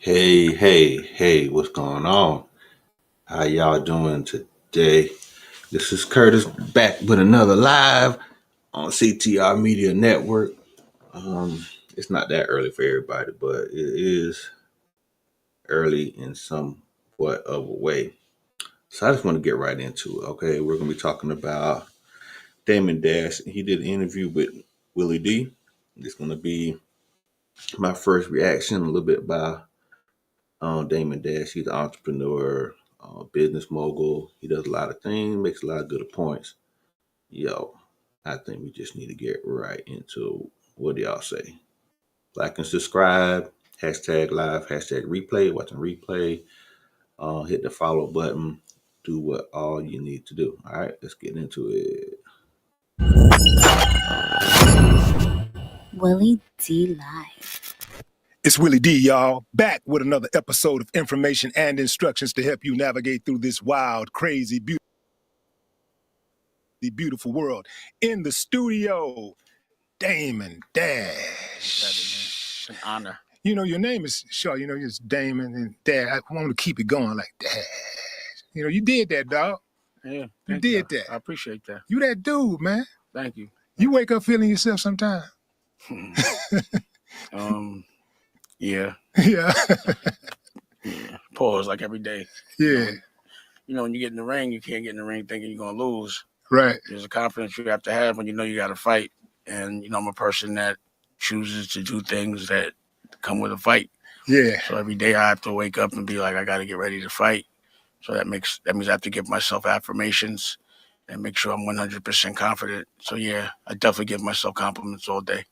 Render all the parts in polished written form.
Hey, what's going on? How y'all doing today? This is Curtis back with another live on CTR Media Network. It's not that early for everybody, but it is early in somewhat of a way. So I just want to get right into it. Okay, we're gonna be talking about Damon Dash. He did an interview with Willie D. It's gonna be my first reaction, a little bit by Damon Dash. He's an entrepreneur, business mogul. He does a lot of things, makes a lot of good points. Yo, I think we just need to get right into what do y'all say? Like and subscribe, hashtag live, hashtag replay, watching replay, hit the follow button, do what all you need to do. All right, let's get into it. Willie D Live. It's Willie D, y'all, back with another episode of information and instructions to help you navigate through this wild, crazy, beautiful world. In the studio, Damon Dash. It's an honor. You know, your name is sure. You know, it's Damon and Dash. I want to keep it going like Dash. You know, you did that, dog. Yeah, You did that. I appreciate that. You that dude, man. Thank you. You wake up feeling yourself sometime. Yeah. Yeah. Yeah. Pause like every day. Yeah. You know, when you get in the ring, you can't get in the ring thinking you're gonna lose. Right. There's a confidence you have to have when you know you got to fight. And you know, I'm a person that chooses to do things that come with a fight. Yeah. So every day I have to wake up and be like, I got to get ready to fight. So that means I have to give myself affirmations and make sure I'm 100% confident. So yeah, I definitely give myself compliments all day.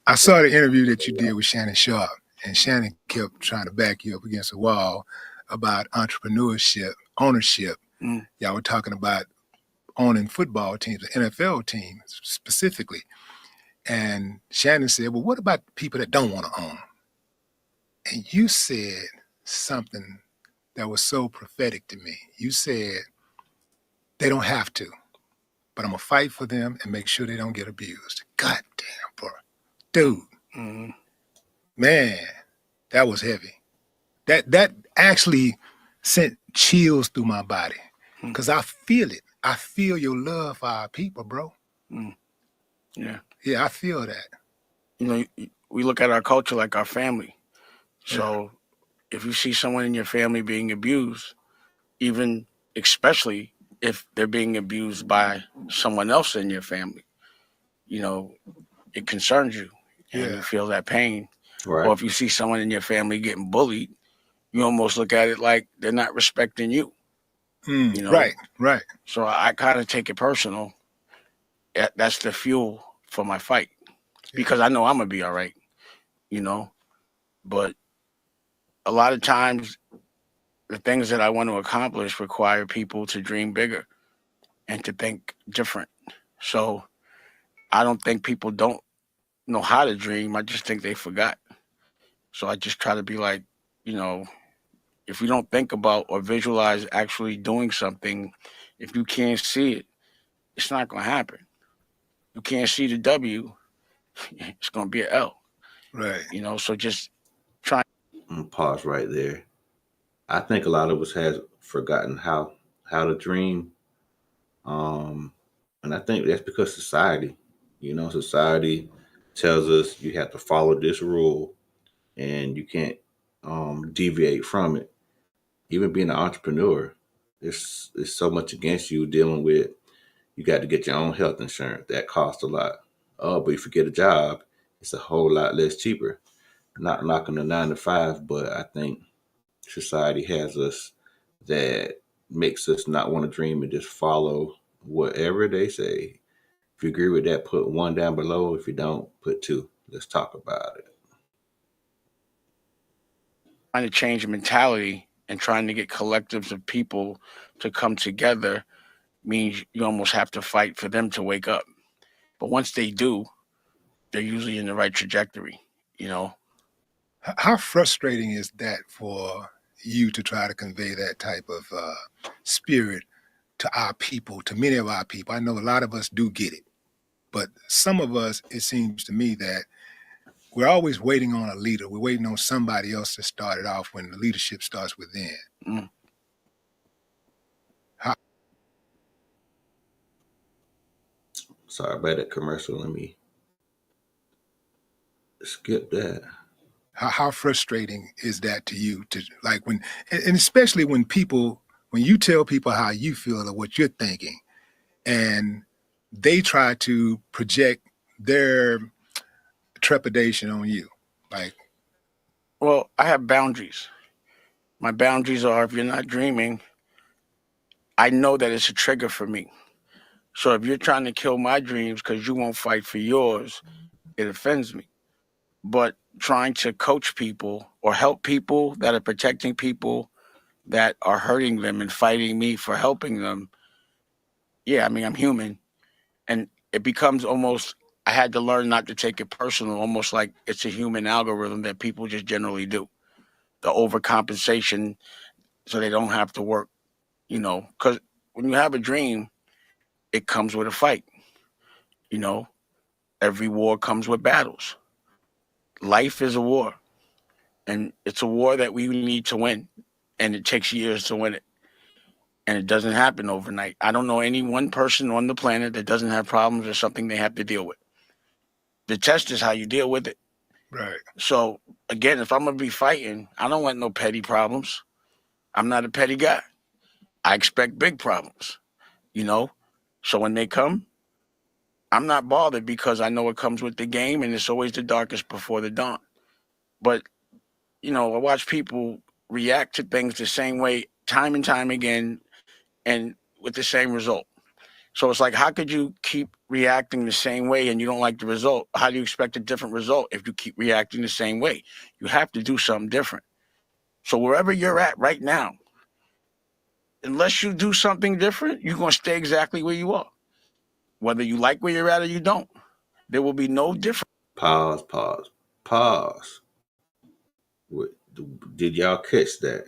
I saw the interview that you did with Shannon Sharp, and Shannon kept trying to back you up against a wall about entrepreneurship, ownership. Y'all were talking about owning football teams, NFL teams specifically. And Shannon said, well, what about people that don't want to own? And you said something that was so prophetic to me. You said, they don't have to, but I'm going to fight for them and make sure they don't get abused. God damn, bro. Dude. Mm-hmm. Man, that was heavy. That actually sent chills through my body because I feel it. I feel your love for our people, bro. Yeah. Yeah, I feel that. You know, we look at our culture like our family. So if you see someone in your family being abused, even especially if they're being abused by someone else in your family, you know, it concerns you and you feel that pain. Right. Or if you see someone in your family getting bullied, you almost look at it like they're not respecting you. You know? Right. So I kind of take it personal. That's the fuel for my fight because I know I'm going to be all right, you know? But a lot of times, the things that I want to accomplish require people to dream bigger and to think different. So I don't think people don't know how to dream. I just think they forgot. So I just try to be like, you know, if you don't think about or visualize actually doing something, if you can't see it, it's not going to happen. You can't see the W, it's going to be an L. Right. You know, so just try. Pause right there. I think a lot of us has forgotten how to dream. And I think that's because society tells us you have to follow this rule and you can't deviate from it. Even being an entrepreneur, there's so much against you dealing with. You got to get your own health insurance. That costs a lot. Oh, but if you get a job, it's a whole lot less cheaper. Not knocking the 9 to 5, but I think society has us that makes us not want to dream and just follow whatever they say. If you agree with that, put one down below. If you don't, put two. Let's talk about it. Trying to change mentality and trying to get collectives of people to come together means you almost have to fight for them to wake up. But once they do, they're usually in the right trajectory, you know? How frustrating is that for you to try to convey that type of spirit to our people, to many of our people? I know a lot of us do get it, but some of us, it seems to me that we're always waiting on a leader. We're waiting on somebody else to start it off when the leadership starts within. Mm. Sorry about that commercial. Let me skip that. How frustrating is that to you? To like when, and especially when you tell people how you feel or what you're thinking, and they try to project their trepidation on you. Like, Well, I have boundaries. My boundaries are if you're not dreaming, I know that it's a trigger for me. So if you're trying to kill my dreams because you won't fight for yours, it offends me. But trying to coach people or help people that are protecting people that are hurting them and fighting me for helping them, yeah, I mean, I'm human. And it becomes almost, I had to learn not to take it personal, almost like it's a human algorithm that people just generally do. The overcompensation so they don't have to work, because when you have a dream, it comes with a fight. You know, every war comes with battles. Life is a war, and it's a war that we need to win, and it takes years to win it. And it doesn't happen overnight. I don't know any one person on the planet that doesn't have problems or something they have to deal with. The test is how you deal with it. right. So again, if I'm gonna be fighting, I don't want no petty problems. I'm not a petty guy. I expect big problems, you know. So when they come, I'm not bothered because I know it comes with the game and it's always the darkest before the dawn. But, I watch people react to things the same way time and time again and with the same result. So it's like, how could you keep reacting the same way and you don't like the result? How do you expect a different result if you keep reacting the same way? You have to do something different. So wherever you're at right now, unless you do something different, you're going to stay exactly where you are. Whether you like where you're at or you don't, there will be no difference. Pause, pause, pause. What, did y'all catch that?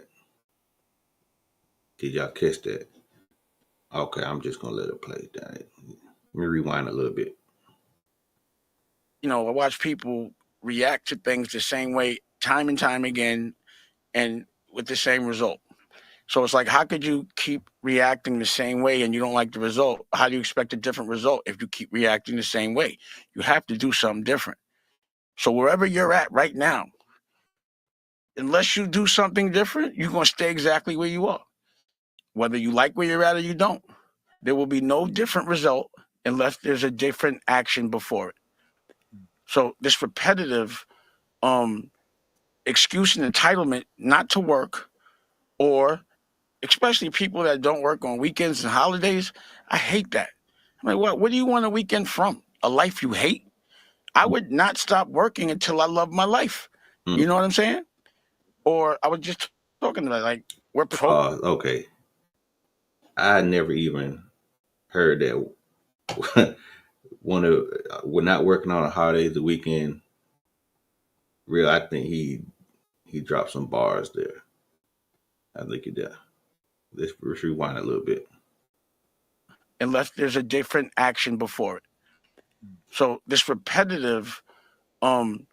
Did y'all catch that? Okay, I'm just gonna let it play. Down. Let me rewind a little bit. I watch people react to things the same way time and time again and with the same result. So it's like, how could you keep reacting the same way and you don't like the result? How do you expect a different result if you keep reacting the same way? You have to do something different. So wherever you're at right now, unless you do something different, you're going to stay exactly where you are. Whether you like where you're at or you don't, there will be no different result unless there's a different action before it. So this repetitive excuse and entitlement not to work, or especially people that don't work on weekends and holidays, I hate that. I'm like, what do you want a weekend from? A life you hate? I would not stop working until I love my life. Hmm. You know what I'm saying? Or I was just talking about like we're pro. Pause. Okay, I never even heard that. One of we're not working on a holidays the weekend. Real, I think he dropped some bars there. I think he did. Let's rewind a little bit. Unless there's a different action before it. So this repetitive um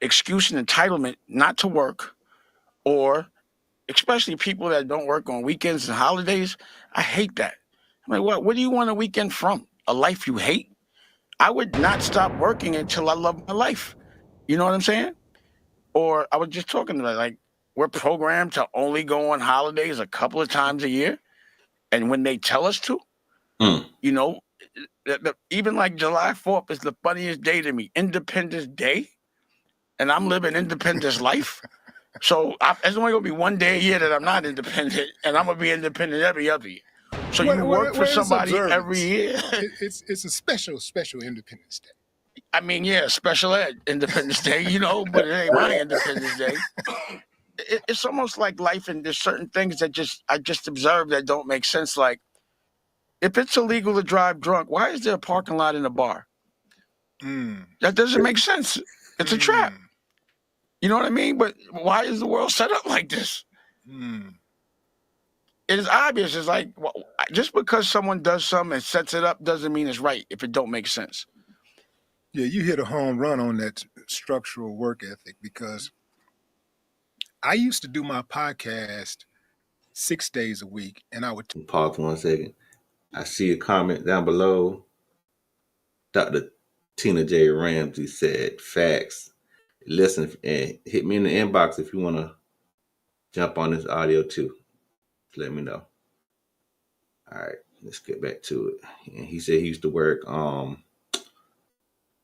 excuse and entitlement not to work, or especially people that don't work on weekends and holidays, I hate that. I'm like, what do you want a weekend from? A life you hate? I would not stop working until I love my life. You know what I'm saying? Or I was just talking about like we're programmed to only go on holidays a couple of times a year. And when they tell us to, Hmm. you know, even like July 4th is the funniest day to me. Independence Day. And I'm living Independence life. So there's only gonna be one day a year that I'm not independent, and I'm gonna be independent every other year. So you work for What is somebody every observance? year. It's a special Independence Day. I mean, yeah, special ed Independence Day, but it ain't my Independence Day. It's almost like life, and there's certain things that I just observe that don't make sense. Like if it's illegal to drive drunk, why is there a parking lot in a bar? Mm. That doesn't make sense. It's a trap. You know what I mean? But why is the world set up like this? Mm. It is obvious. It's like just because someone does something and sets it up doesn't mean it's right if it don't make sense. Yeah, you hit a home run on that structural work ethic because I used to do my podcast 6 days a week, and I would Pause 1 second. I see a comment down below. Dr. Tina J. Ramsey said, facts. Listen, and hit me in the inbox if you want to jump on this audio too. Let me know. All right, let's get back to it. And he said he used to work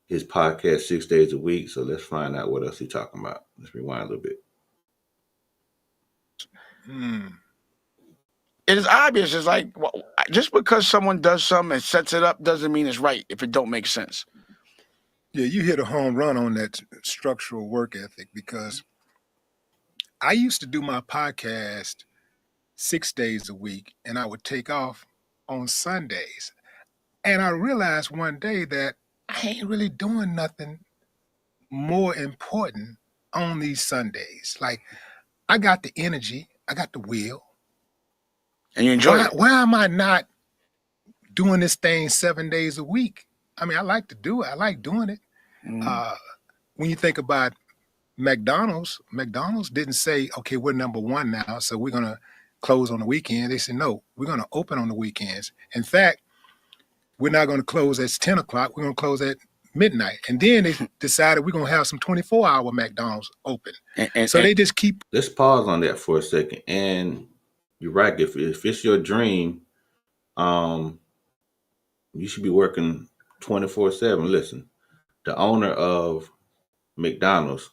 his podcast 6 days a week. So let's find out what else he's talking about. Let's rewind a little bit. It is obvious. It's like, just because someone does something and sets it up doesn't mean it's right if it don't make sense. Yeah, you hit a home run on that structural work ethic because I used to do my podcast 6 days a week, and I would take off on Sundays. And I realized one day that I ain't really doing nothing more important on these Sundays. Like, I got the energy, I got the will. And you enjoy it. Why am I not doing this thing 7 days a week? I mean, I like to do it. I like doing it. When you think about McDonald's didn't say, okay, we're number one now, so we're going to close on the weekend. They said, no, we're going to open on the weekends. In fact, we're not going to close at 10 o'clock. We're going to close at midnight. And then they decided we're going to have some 24-hour McDonald's open. So they just keep. Let's pause on that for a second. And you're right. If it's your dream, you should be working 24/7. Listen, the owner of McDonald's,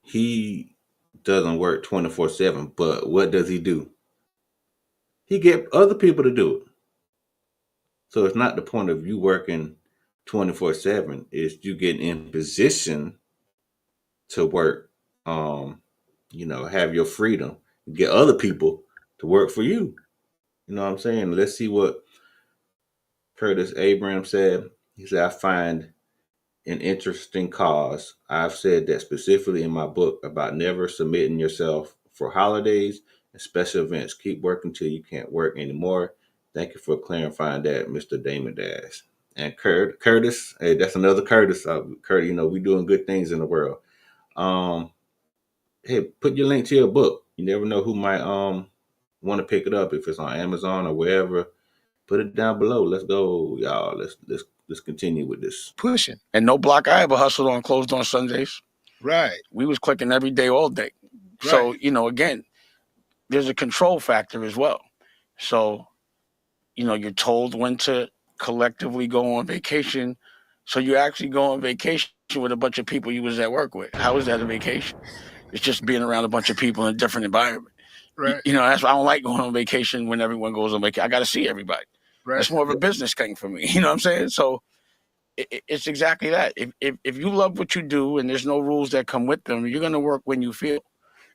he doesn't work 24/7, but what does he do? He get other people to do it. So it's not the point of you working 24/7. It's you getting in position to work, have your freedom. Get other people to work for you. You know what I'm saying? Let's see what Curtis Abrams said. He said, I find an interesting cause. I've said that specifically in my book about never submitting yourself for holidays and special events. Keep working till you can't work anymore. Thank you for clarifying that, Mr. Damon Dash. And Curtis, hey, that's another Curtis. Curtis, we doing good things in the world. Hey, put your link to your book. You never know who might want to pick it up if it's on Amazon or wherever. Put it down below. Let's go, y'all. Let's continue with this. Pushing. And no block I ever hustled on closed on Sundays. Right. We was clicking every day, all day. Right. So, again, there's a control factor as well. So, you're told when to collectively go on vacation. So you actually go on vacation with a bunch of people you was at work with. How is that a vacation? It's just being around a bunch of people in a different environment. Right. That's why I don't like going on vacation when everyone goes on vacation. I got to see everybody. Right. That's more of a business thing for me. You know what I'm saying? So it's exactly that. If you love what you do and there's no rules that come with them, you're going to work when you feel.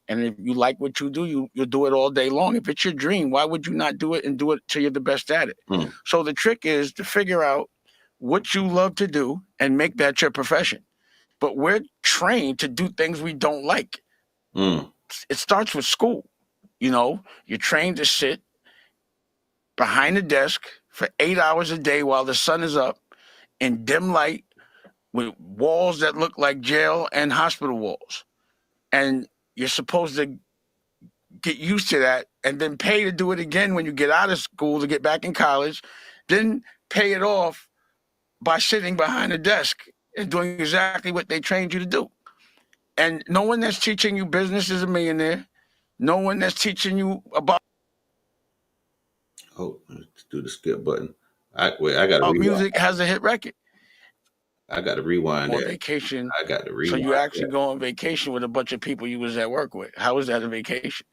And if you like what you do, you'll do it all day long. If it's your dream, why would you not do it and do it till you're the best at it? So the trick is to figure out what you love to do and make that your profession. But we're trained to do things we don't like. It starts with school. You're trained to sit behind a desk for 8 hours a day while the sun is up in dim light with walls that look like jail and hospital walls. And you're supposed to get used to that and then pay to do it again when you get out of school to get back in college, then pay it off by sitting behind a desk and doing exactly what they trained you to do. And no one that's teaching you business is a millionaire. No one that's teaching you about let's do the skip button. I got to music has a hit record. I got to rewind that. Vacation. I got to rewind. So you actually go on vacation with a bunch of people you was at work with. How is that a vacation?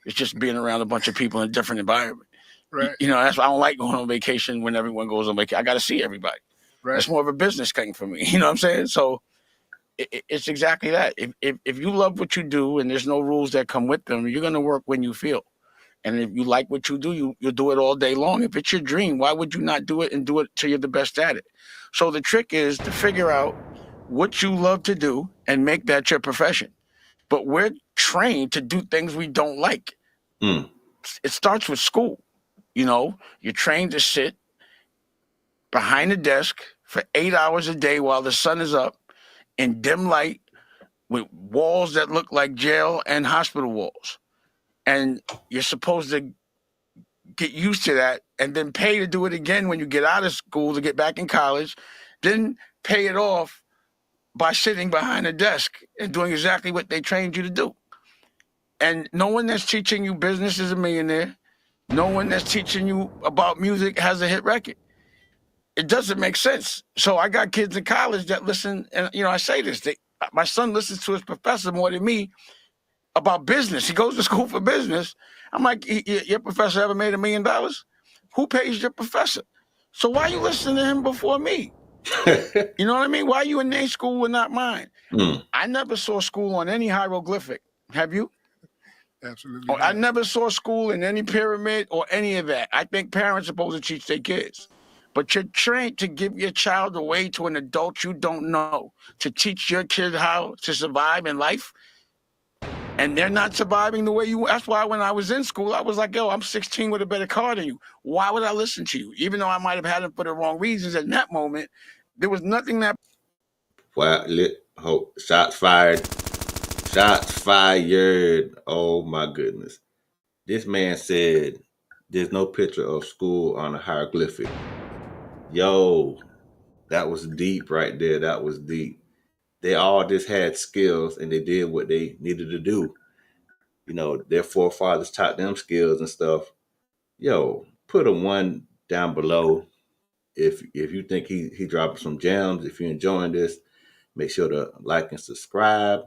It's just being around a bunch of people in a different environment. Right. That's why I don't like going on vacation when everyone goes on vacation. I got to see everybody. Right. That's more of a business thing for me. You know what I'm saying? So it's exactly that. If you love what you do and there's no rules that come with them, you're going to work when you feel. And if you like what you do, you'll do it all day long. If it's your dream, why would you not do it and do it till you're the best at it? So the trick is to figure out what you love to do and make that your profession. But we're trained to do things we don't like. It starts with school. You're trained to sit behind a desk for 8 hours a day while the sun is up in dim light with walls that look like jail and hospital walls. And you're supposed to get used to that and then pay to do it again when you get out of school to get back in college, then pay it off by sitting behind a desk and doing exactly what they trained you to do. And no one that's teaching you business is a millionaire. No one that's teaching you about music has a hit record. It doesn't make sense. So I got kids in college that listen, and I say this: my son listens to his professor more than me about business. He goes to school for business. I'm like, your professor ever made $1 million? Who pays your professor? So why are you listening to him before me? You know what I mean? Why are you in their school and not mine? I never saw school on any hieroglyphic. Have you? Absolutely. I never saw school in any pyramid or any of that. I think parents are supposed to teach their kids. But you're trained to give your child away to an adult you don't know, to teach your kid how to survive in life. And they're not surviving the way you. That's why when I was in school, I was like, yo, I'm 16 with a better car than you. Why would I listen to you? Even though I might have had it for the wrong reasons at that moment, there was nothing that. Wow, shots fired. Shots fired. Oh my goodness. This man said there's no picture of school on a hieroglyphic. Yo, that was deep right there. That was deep. They all just had skills and they did what they needed to do. Their forefathers taught them skills and stuff. Yo, put a one down below if you think he dropping some gems. If you're enjoying this, make sure to like and subscribe.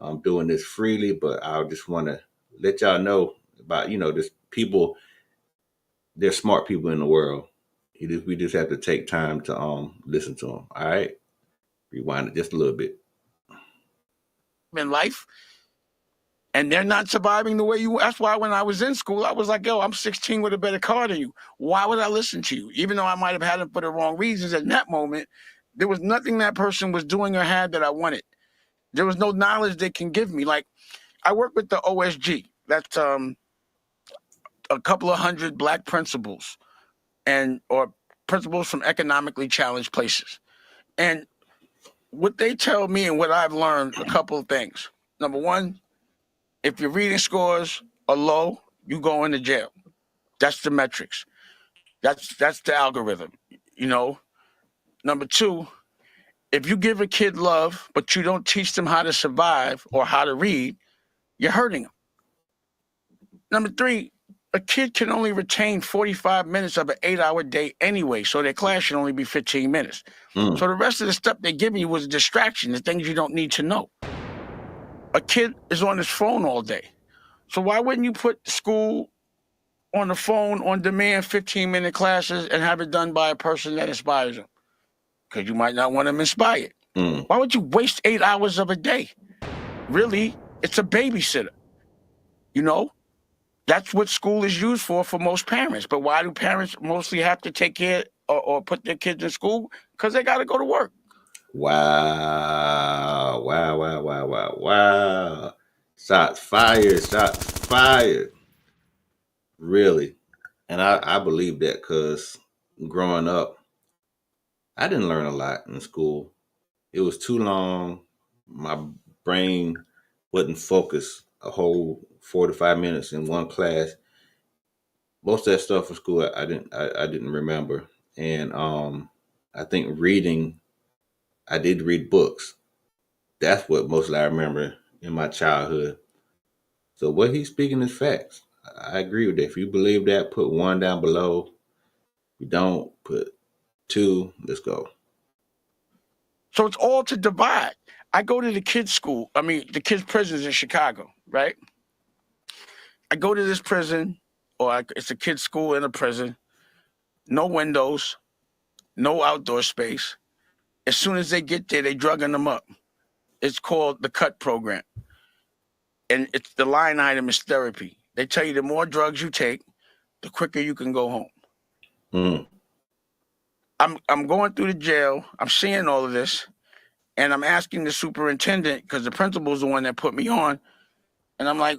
I'm doing this freely, but I just want to let y'all know about this people. There's smart people in the world. We just have to take time to listen to them. All right, rewind it just a little bit. In life, and they're not surviving the way you. That's why when I was in school, I was like, yo, I'm 16 with a better car than you. Why would I listen to you? Even though I might have had it for the wrong reasons at that moment, there was nothing that person was doing or had that I wanted. There was no knowledge they can give me. Like, I work with the OSG. That's a couple of hundred Black principals or principals from economically challenged places. And what they tell me and what I've learned, a couple of things. Number one, if your reading scores are low, you go into jail. That's the metrics. That's the algorithm. Number two, if you give a kid love, but you don't teach them how to survive or how to read, you're hurting them. Number three, a kid can only retain 45 minutes of an 8-hour day anyway, so their class should only be 15 minutes. So the rest of the stuff they're giving you was a distraction, the things you don't need to know. A kid is on his phone all day. So why wouldn't you put school on the phone on demand, 15-minute classes, and have it done by a person that inspires them? Because you might not want them inspired. Why would you waste 8 hours of a day? Really, it's a babysitter. That's what school is used for most parents. But why do parents mostly have to take care or put their kids in school? Because they got to go to work. Wow. Wow, wow, wow, wow, wow. Shots fired. Shots fired. Really. And I believe that because growing up, I didn't learn a lot in school. It was too long. My brain wasn't focused a whole 45 minutes in one class. Most of that stuff from school I didn't remember. And I think reading, I did read books. That's what mostly I remember in my childhood. So what he's speaking is facts. I agree with that. If you believe that, put one down below. If you don't, put two. Let's go. So it's all to divide. I go to the kids' school. The kids' prisons in Chicago, right? I go to this prison, it's a kids' school in a prison. No windows, no outdoor space. As soon as they get there, they drugging them up. It's called the CUT program. And it's the line item is therapy. They tell you the more drugs you take, the quicker you can go home. I'm going through the jail. I'm seeing all of this. And I'm asking the superintendent, because the principal's the one that put me on. And I'm like,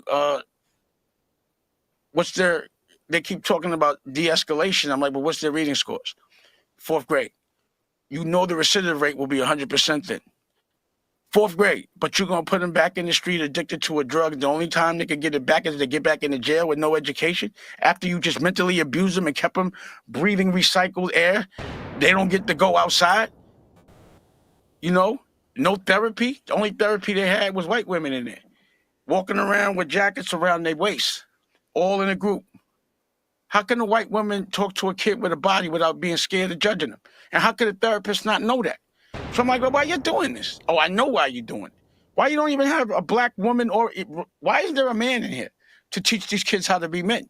they keep talking about de-escalation. I'm like, but what's their reading scores? 4th grade. The recidivism rate will be 100% then. 4th grade, but you're going to put them back in the street addicted to a drug. The only time they can get it back is to get back into jail with no education. After you just mentally abused them and kept them breathing recycled air, they don't get to go outside. You know, no therapy. The only therapy they had was white women in there, walking around with jackets around their waist, all in a group. How can a white woman talk to a kid with a body without being scared of judging them? And how could a therapist not know that? So I'm like, well, why you doing this? Oh, I know why you're doing it. Why you don't even have a black woman, or why is there a man in here to teach these kids how to be men?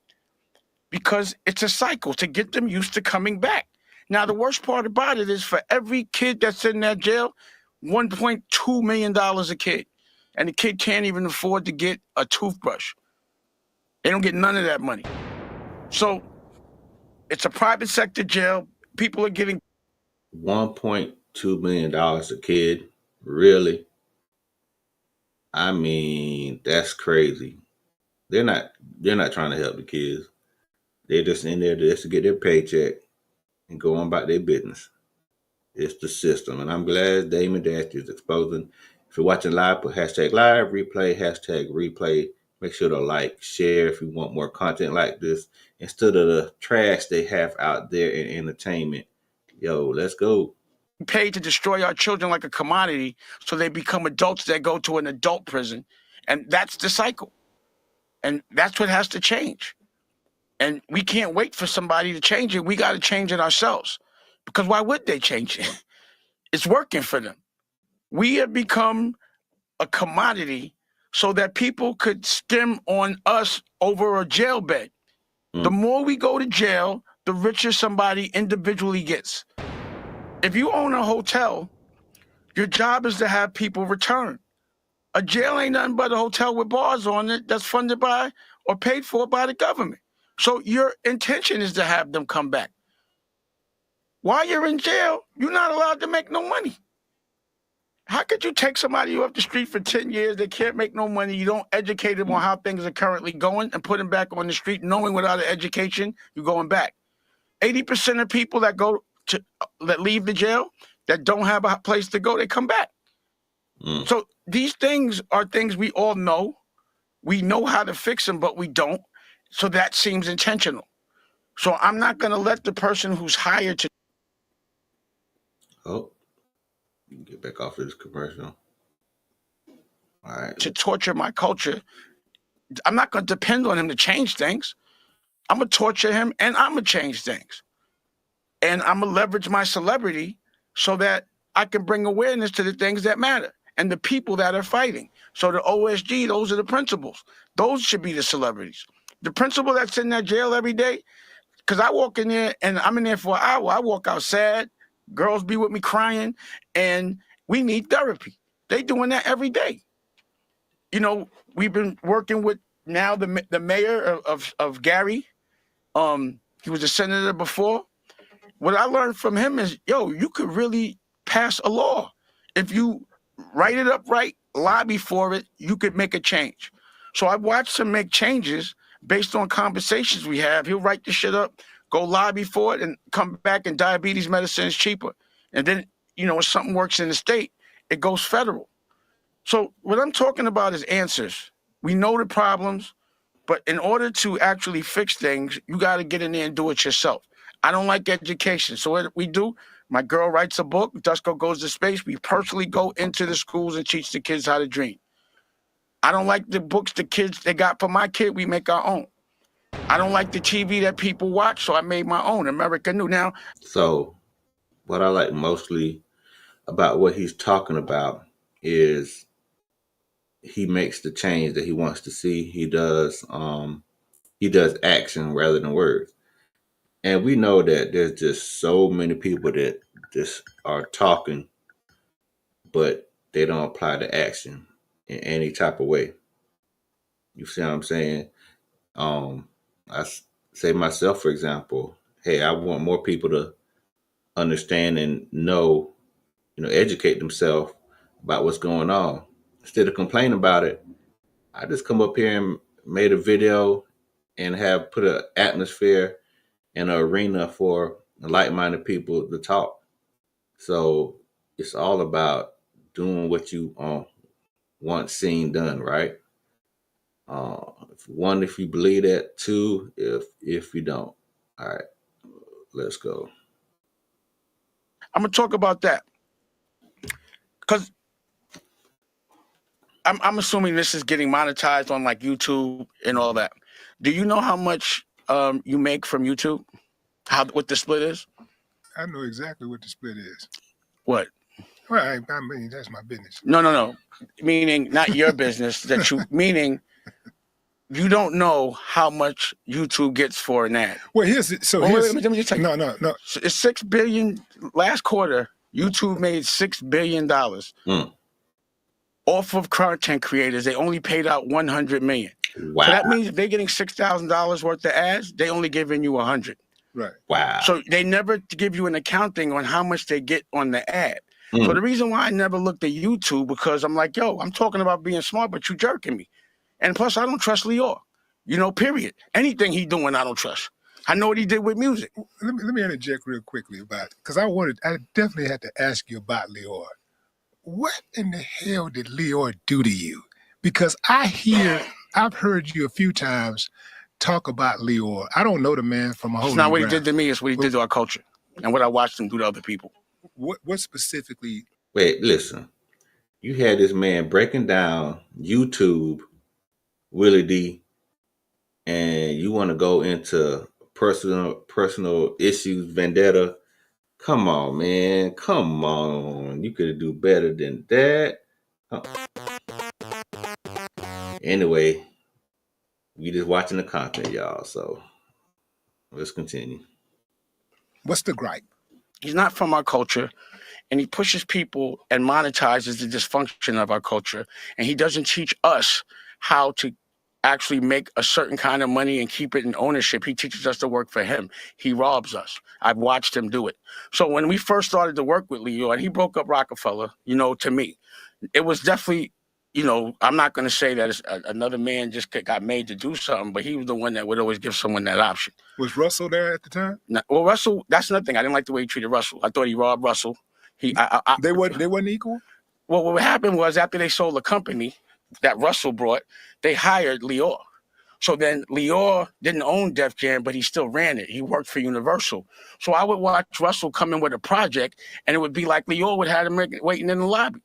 Because it's a cycle to get them used to coming back. Now, the worst part about it is for every kid that's in that jail, $1.2 million a kid. And the kid can't even afford to get a toothbrush. They don't get none of that money. So it's a private sector jail. People are getting $1.2 million a kid. Really? I mean, that's crazy. They're not trying to help the kids. They're just in there just to get their paycheck and go on about their business. It's the system. And I'm glad Damon Dash is exposing. If you're watching live, put hashtag live, replay, hashtag replay. Make sure to like, share if you want more content like this. Instead of the trash they have out there in entertainment. Yo, let's go. paid to destroy our children like a commodity so they become adults that go to an adult prison. And that's the cycle. And that's what has to change. And we can't wait for somebody to change it. We got to change it ourselves. Because why would they change it? It's working for them. We have become a commodity so that people could skim on us over a jail bed. The more we go to jail, the richer somebody individually gets. If you own a hotel, your job is to have people return. A jail ain't nothing but a hotel with bars on it that's funded by or paid for by the government. So your intention is to have them come back. While you're in jail, you're not allowed to make no money. How could you take somebody off the street for 10 years, they can't make no money, you don't educate them on how things are currently going, and put them back on the street knowing without an education, you're going back. 80% of people that leave the jail, that don't have a place to go, they come back. So these things are things we all know. We know how to fix them, but we don't. So that seems intentional. So I'm not going to let the person who's hired to Get back off of this commercial. All right. to torture my culture. I'm not going to depend on him to change things. I'm going to torture him, and I'm going to change things. And I'm going to leverage my celebrity so that I can bring awareness to the things that matter and the people that are fighting. So the OSG, those are the principals. Those should be the celebrities. The principal that's in that jail every day, because I walk in there and I'm in there for an hour. I walk out sad. Girls be with me crying, and we need therapy. They doing that every day. You know, we've been working with now the mayor of Gary. He was a senator before. What I learned from him is, you could really pass a law. If you write it up right, lobby for it, you could make a change. So I've watched him make changes based on conversations we have. He'll write the shit up, go lobby for it, and come back, and diabetes medicine is cheaper. And then, if something works in the state, it goes federal. So what I'm talking about is answers. We know the problems, but in order to actually fix things, you got to get in there and do it yourself. I don't like education. So what we do, my girl writes a book, Dusko Goes to Space. We personally go into the schools and teach the kids how to dream. I don't like the books the kids, they got for my kid. We make our own. I don't like the TV that people watch, so I made my own, America New. Now, So what I like mostly about what he's talking about is he makes the change that he wants to see. He does action rather than words. And we know that there's just so many people that just are talking, but they don't apply the action in any type of way. You see what I'm saying? I say myself, for example, hey, I want more people to understand and know, educate themselves about what's going on. Instead of complaining about it, I just come up here and made a video and have put an atmosphere and an arena for like-minded people to talk. So it's all about doing what you want seen done, right? One, if you believe that. Two, if you don't. All right, let's go. I'm gonna talk about that because I'm assuming this is getting monetized on like YouTube and all that. Do you know how much you make from YouTube? What the split is? I know exactly what the split is. What? Well, I mean, that's my business. No. Meaning not your business. Meaning you don't know how much YouTube gets for an ad. Well, wait, let me just tell you. No. It's $6 billion. Last quarter, YouTube made $6 billion off of content creators. They only paid out $100 million. Wow. So that means if they're getting $6,000 worth of ads, they only giving you 100. Right. Wow. So they never give you an accounting on how much they get on the ad. So the reason why I never looked at YouTube, because I'm like, yo, I'm talking about being smart, but you jerking me. And plus, I don't trust Lior. Period. Anything he doing, I don't trust. I know what he did with music. Let me interject real quickly about it, because I definitely had to ask you about Lior. What in the hell did Lior do to you? Because I've heard you a few times talk about Lior. I don't know the man from a hole. It's not what he did to me, it's what he did to our culture and what I watched him do to other people. What specifically? Wait, listen. You had this man breaking down YouTube, Willie D, and you want to go into personal issues, vendetta. Come on, man. Come on. You could do better than that. Anyway, we just watching the content, y'all. So let's continue. What's the gripe? He's not from our culture, and he pushes people and monetizes the dysfunction of our culture. And he doesn't teach us how to actually make a certain kind of money and keep it in ownership. He teaches us to work for him. He robs us. I've watched him do it. So when we first started to work with Leo, and he broke up Rockefeller, to me, it was definitely, I'm not going to say that it's another man just got made to do something, but he was the one that would always give someone that option. Was Russell there at the time? No, well, Russell, that's nothing. I didn't like the way he treated Russell. I thought he robbed Russell. They weren't equal? Well, what happened was after they sold the company that Russell brought, they hired Lior. So then Lior didn't own Def Jam, but he still ran it. He worked for Universal. So I would watch Russell come in with a project, and it would be like Lior would have him waiting in the lobby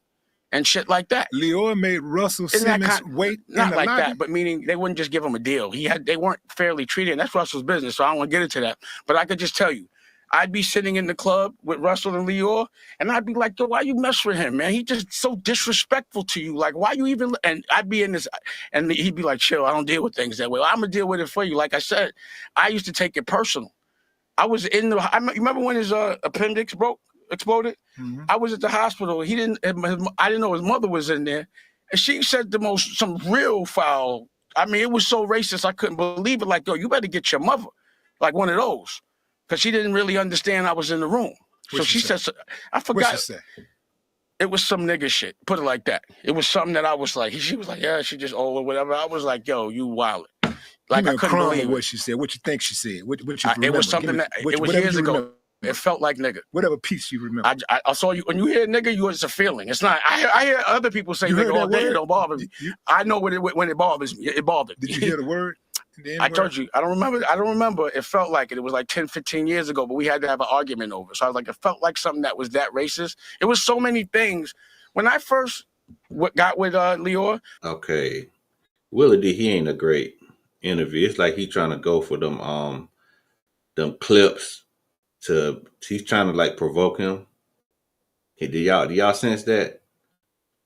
and shit like that. Lior made Russell Simmons wait in the lobby? Not like that, but meaning they wouldn't just give him a deal. They weren't fairly treated, and that's Russell's business, so I don't want to get into that. But I could just tell you, I'd be sitting in the club with Russell and Lior, and I'd be like, yo, why you mess with him, man? He just so disrespectful to you. Like, why you even, and I'd be in this, and he'd be like, chill, I don't deal with things that way. Well, I'm going to deal with it for you. Like I said, I used to take it personal. I was you remember when his appendix exploded? Mm-hmm. I was at the hospital. I didn't know his mother was in there. And she said some real foul. I mean, it was so racist, I couldn't believe it. Like, yo, you better get your mother. Like one of those. Because she didn't really understand I was in the room. So she said, I forgot. What'd she say? It was some nigga shit. Put it like that. It was something that I was like, she was like, yeah, she just old or whatever. I was like, yo, you wildin'. Like, I couldn't believe what she said. What you think she said? What you remember? It was something it was years ago. Remember. It felt like nigga. Whatever piece you remember. I saw you, when you hear nigga, it's a feeling. It's not, I hear other people say nigga all day, it don't bother me. I know when it bothers me. It bothered me. Did you hear the word? I told you, I don't remember. It felt like it. It was like 10, 15 years ago, but we had to have an argument over it. So I was like, it felt like something that was that racist. It was so many things. When I first got with Lior. Okay. Willie D, he ain't a great interview. It's like he trying to go for them clips he's trying to like provoke him. Do y'all sense that?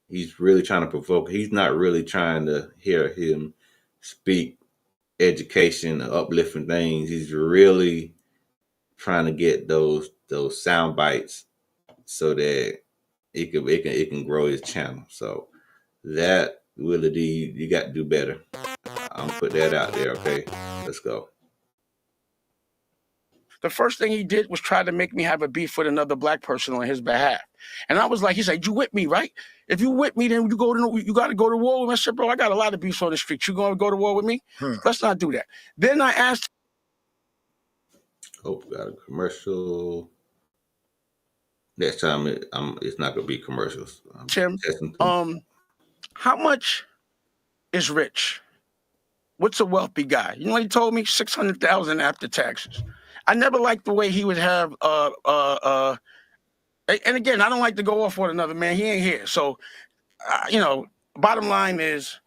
He's really trying to provoke. He's not really trying to hear him speak education, uplifting things. He's really trying to get those sound bites so that it can grow his channel. So that Willie D, you got to do better. I'm gonna put that out there. Okay, let's go. The first thing he did was try to make me have a beef with another black person on his behalf. And I was like, he said, you with me, right? If you with me, then you got to go to war with me. I said, bro, I got a lot of beefs on the street. You going to go to war with me? Let's not do that. Then I asked. Hope we got a commercial. Next time it's not gonna be commercials. I'm Tim, testing things. how much is rich? What's a wealthy guy? You know what he told me? 600,000 after taxes. I never liked the way he would have and again, I don't like to go off on another man. He ain't here. So you know, bottom line is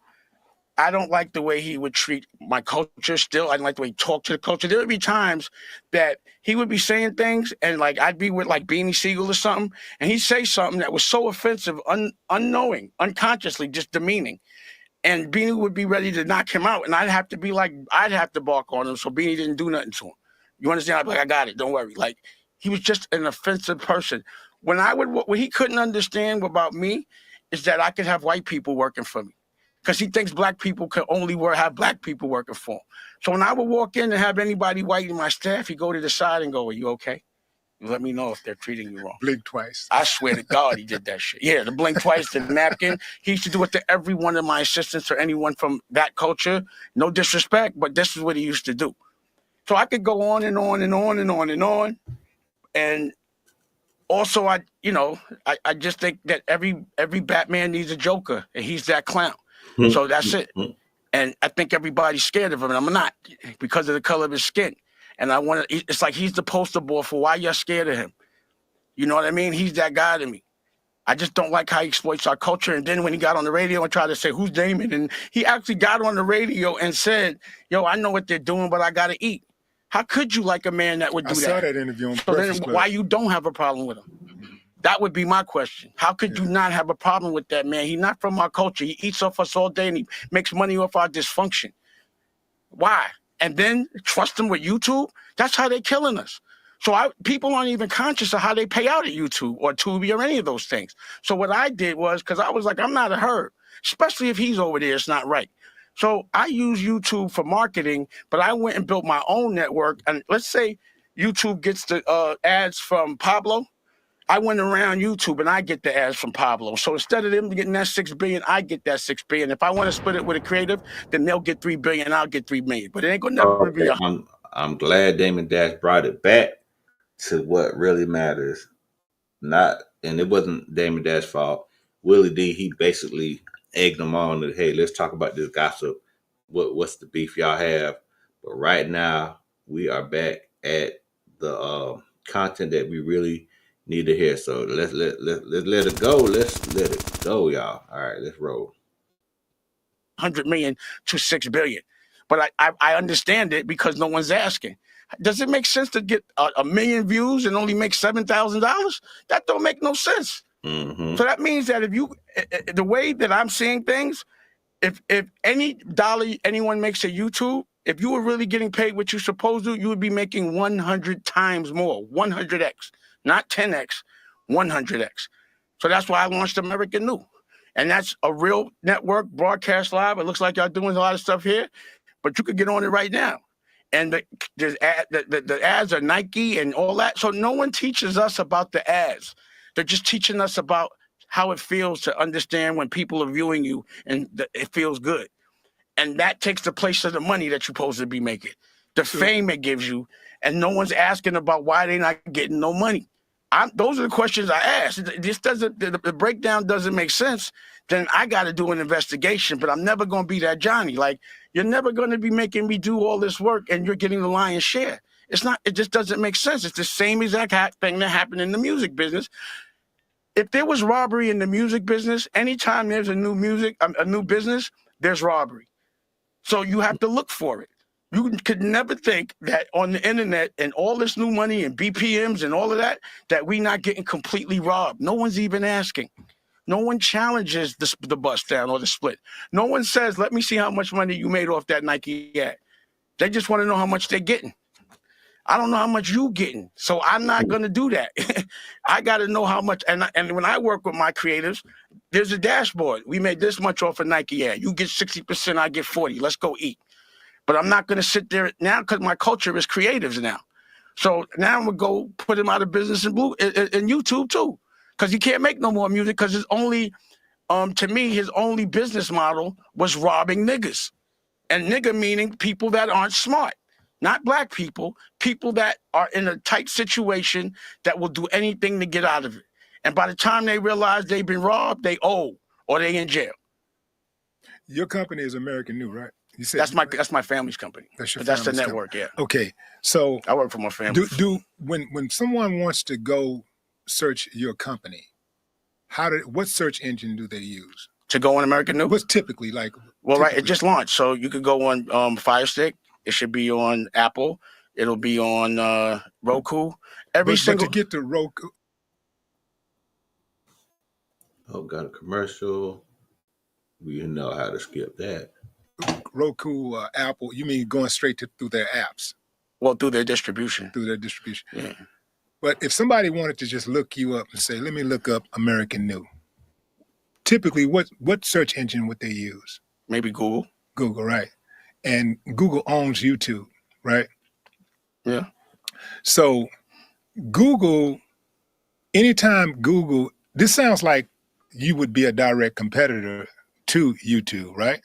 I don't like the way he would treat my culture still. I don't like the way he talked to the culture. There would be times that he would be saying things and like I'd be with like Beanie Siegel or something, and he'd say something that was so offensive, unknowing, unconsciously, just demeaning. And Beanie would be ready to knock him out, and I'd have to be like, I'd have to bark on him so Beanie didn't do nothing to him. You understand? I'd be like, I got it, don't worry. Like he was just an offensive person. What he couldn't understand about me is that I could have white people working for me, because he thinks black people can only have black people working for him. So when I would walk in and have anybody white in my staff, he'd go to the side and go, "Are you okay? Let me know if they're treating you wrong." Blink twice. I swear to God, he did that shit. Yeah, the blink twice, the napkin. He used to do it to every one of my assistants or anyone from that culture. No disrespect, but this is what he used to do. So I could go on and on and on and on and on. And also, I just think that every Batman needs a Joker, and he's that clown. So that's it. And I think everybody's scared of him, and I'm not, because of the color of his skin. And it's like he's the poster boy for why you're scared of him. You know what I mean? He's that guy to me. I just don't like how he exploits our culture. And then when he got on the radio and tried to say, "Who's Damon?" And he actually got on the radio and said, "Yo, I know what they're doing, but I got to eat." How could you like a man that would do I that? saw that interview on So then Breakfast Club. why you don't have a problem with him? That would be my question. How could you not have a problem with that man? He's not from our culture. He eats off us all day and he makes money off our dysfunction. Why? And then trust him with YouTube? That's how they're killing us. So people aren't even conscious of how they pay out at YouTube or Tubi or any of those things. So what I did was, because I was like, I'm not a herd, especially if he's over there, it's not right. So I use YouTube for marketing, but I went and built my own network. And let's say YouTube gets the ads from Pablo. I went around YouTube and I get the ads from Pablo. So instead of them getting that 6 billion, I get that 6 billion. If I want to split it with a creative, then they'll get 3 billion and I'll get 3 million. But it ain't gonna never be Okay, I'm glad Damon Dash brought it back to what really matters. And it wasn't Damon Dash's fault. Willie D, he basically egged them on to, hey, let's talk about this gossip. What's the beef y'all have? But right now we are back at the content that we really need to hear. So let's let it go. Let's let it go, y'all. All right, let's roll. 100 million to 6 billion. But I understand it because no one's asking. Does it make sense to get a million views and only make $7,000? That don't make no sense. Mm-hmm. So that means that the way that I'm seeing things, if any dollar anyone makes at YouTube, if you were really getting paid what you're supposed to, you would be making 100 times more, 100x, not 10x, 100x. So that's why I launched American New. And that's a real network, broadcast live. It looks like y'all doing a lot of stuff here, but you could get on it right now. And the ads are Nike and all that. So no one teaches us about the ads. They're just teaching us about how it feels to understand when people are viewing you and it feels good. And that takes the place of the money that you're supposed to be making, the fame it gives you. And no one's asking about why they're not getting no money. Those are the questions I ask. This doesn't, the breakdown doesn't make sense. Then I got to do an investigation, but I'm never going to be that Johnny. Like, you're never going to be making me do all this work and you're getting the lion's share. It's not, it just doesn't make sense. It's the same exact thing that happened in the music business. If there was robbery in the music business, anytime there's a new business, there's robbery. So you have to look for it. You could never think that on the internet and all this new money and BPMs and all of that we not getting completely robbed. No one's even asking. No one challenges the bust down or the split. No one says, let me see how much money you made off that Nike ad. They just want to know how much they're getting. I don't know how much you getting, so I'm not going to do that. I got to know how much. And when I work with my creatives, there's a dashboard. We made this much off a Nike ad. You get 60%, I get 40. Let's go eat. But I'm not going to sit there now because my culture is creatives now. So now I'm going to go put him out of business in YouTube too, because he can't make no more music because his only, to me, his only business model was robbing niggas. And nigga meaning people that aren't smart. not black people, people that are in a tight situation that will do anything to get out of it. And by the time they realize they've been robbed, they owe or they in jail. Your company is American New, right? You said that's my family's company. That's your but that's the family's network, company. yeah. Okay, so I work for my family. When someone wants to go search your company, what search engine do they use to go on American New? What's typically like? Well, right, it just launched, so you could go on Fire Stick. It should be on Apple. It'll be on Roku. But to get to Roku. Oh, got a commercial. We know how to skip that. Roku, Apple. You mean going straight through their apps? Well, through their distribution. Yeah. But if somebody wanted to just look you up and say, "Let me look up American New," typically, what search engine would they use? Maybe Google. Google, right? And Google owns YouTube, right? Yeah. So Google, anytime Google, this sounds like you would be a direct competitor to YouTube, right?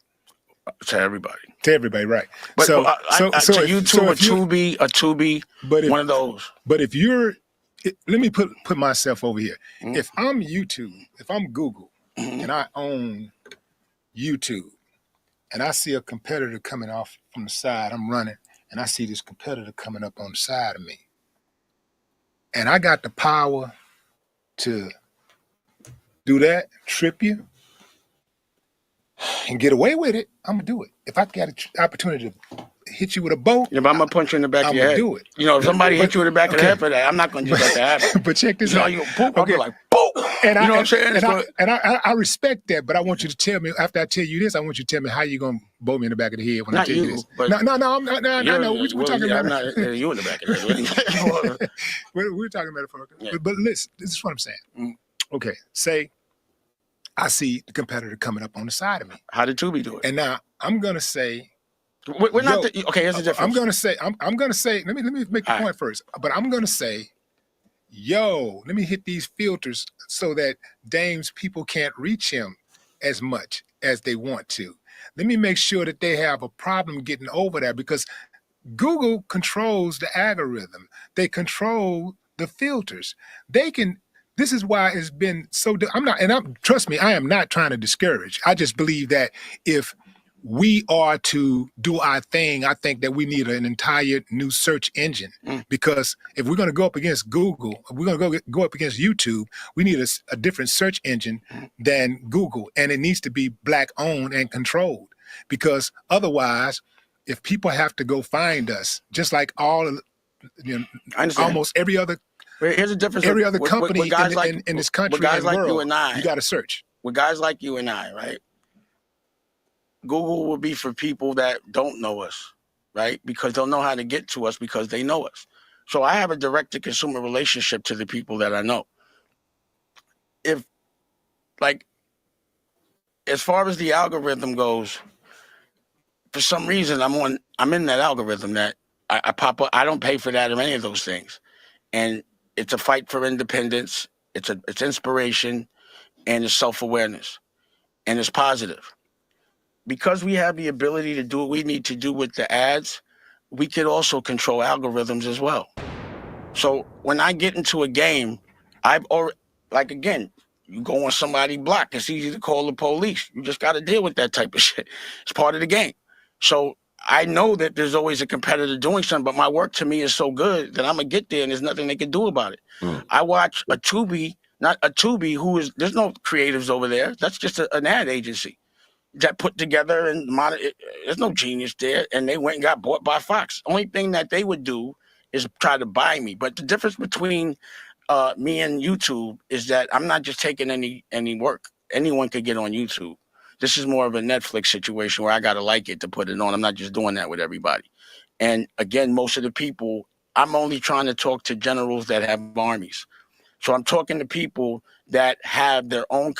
To everybody. To everybody, right? But so to YouTube, a Tubi, one of those. But if you're, let me put myself over here. Mm-hmm. If I'm YouTube, if I'm Google, mm-hmm. and I own YouTube, and I see a competitor coming off from the side, I'm running, and I see this competitor coming up on the side of me, and I got the power to do that, trip you, and get away with it, I'm gonna do it. If I got an opportunity to hit you with a bow, yeah, but I'm gonna punch you in the back of your head. I'm gonna do it. You know, if somebody hit you in the back of the head for that, I'm not gonna just let that happen. But check this out. You boop, I'll be like, boop. And you know what I'm saying? I respect that, but I want you to tell me, after I tell you this, I want you to tell me how you gonna bow me in the back of the head when I tell you this. But no, I'm not. No. We're talking about you in the back of the head. We're talking metaphorically. Yeah. But listen, this is what I'm saying. Mm. Okay, say I see the competitor coming up on the side of me. How did Tubi do it? And now I'm gonna say, we're not. Okay, here's the difference. I'm gonna say. Let me make the point first. But I'm gonna say, yo, let me hit these filters so that Dame's people can't reach him as much as they want to. Let me make sure that they have a problem getting over there, because Google controls the algorithm. They control the filters. They can. This is why it's been so. Trust me, I am not trying to discourage. I just believe that if we are to do our thing, I think that we need an entire new search engine. Because if we're going to go up against Google, if we're going to go up against YouTube, we need a different search engine than Google, and it needs to be Black owned and controlled. Because otherwise, if people have to go find us, just like almost every other. Here's the difference. Every other company with guys in this country, guys and like world, you and I, you got to search. With guys like you and I, right? Google will be for people that don't know us, right? Because they'll know how to get to us because they know us. So I have a direct-to-consumer relationship to the people that I know. If, like, as far as the algorithm goes, for some reason I'm in that algorithm that I pop up. I don't pay for that or any of those things, and it's a fight for independence. It's inspiration, and it's self-awareness, and it's positive. Because we have the ability to do what we need to do with the ads, we could also control algorithms as well. So when I get into a game, again, you go on somebody's block, it's easy to call the police. You just got to deal with that type of shit. It's part of the game. So I know that there's always a competitor doing something, but my work to me is so good that I'm going to get there and there's nothing they can do about it. I watch a Tubi, there's no creatives over there. That's just an ad agency that put together and there's no genius there, and they went and got bought by Fox. Only thing that they would do is try to buy me. But the difference between me and YouTube is that I'm not just taking any work. Anyone could get on YouTube. This is more of a Netflix situation where I got to like it to put it on. I'm not just doing that with everybody. And again, most of the people, I'm only trying to talk to generals that have armies. So I'm talking to people that have their own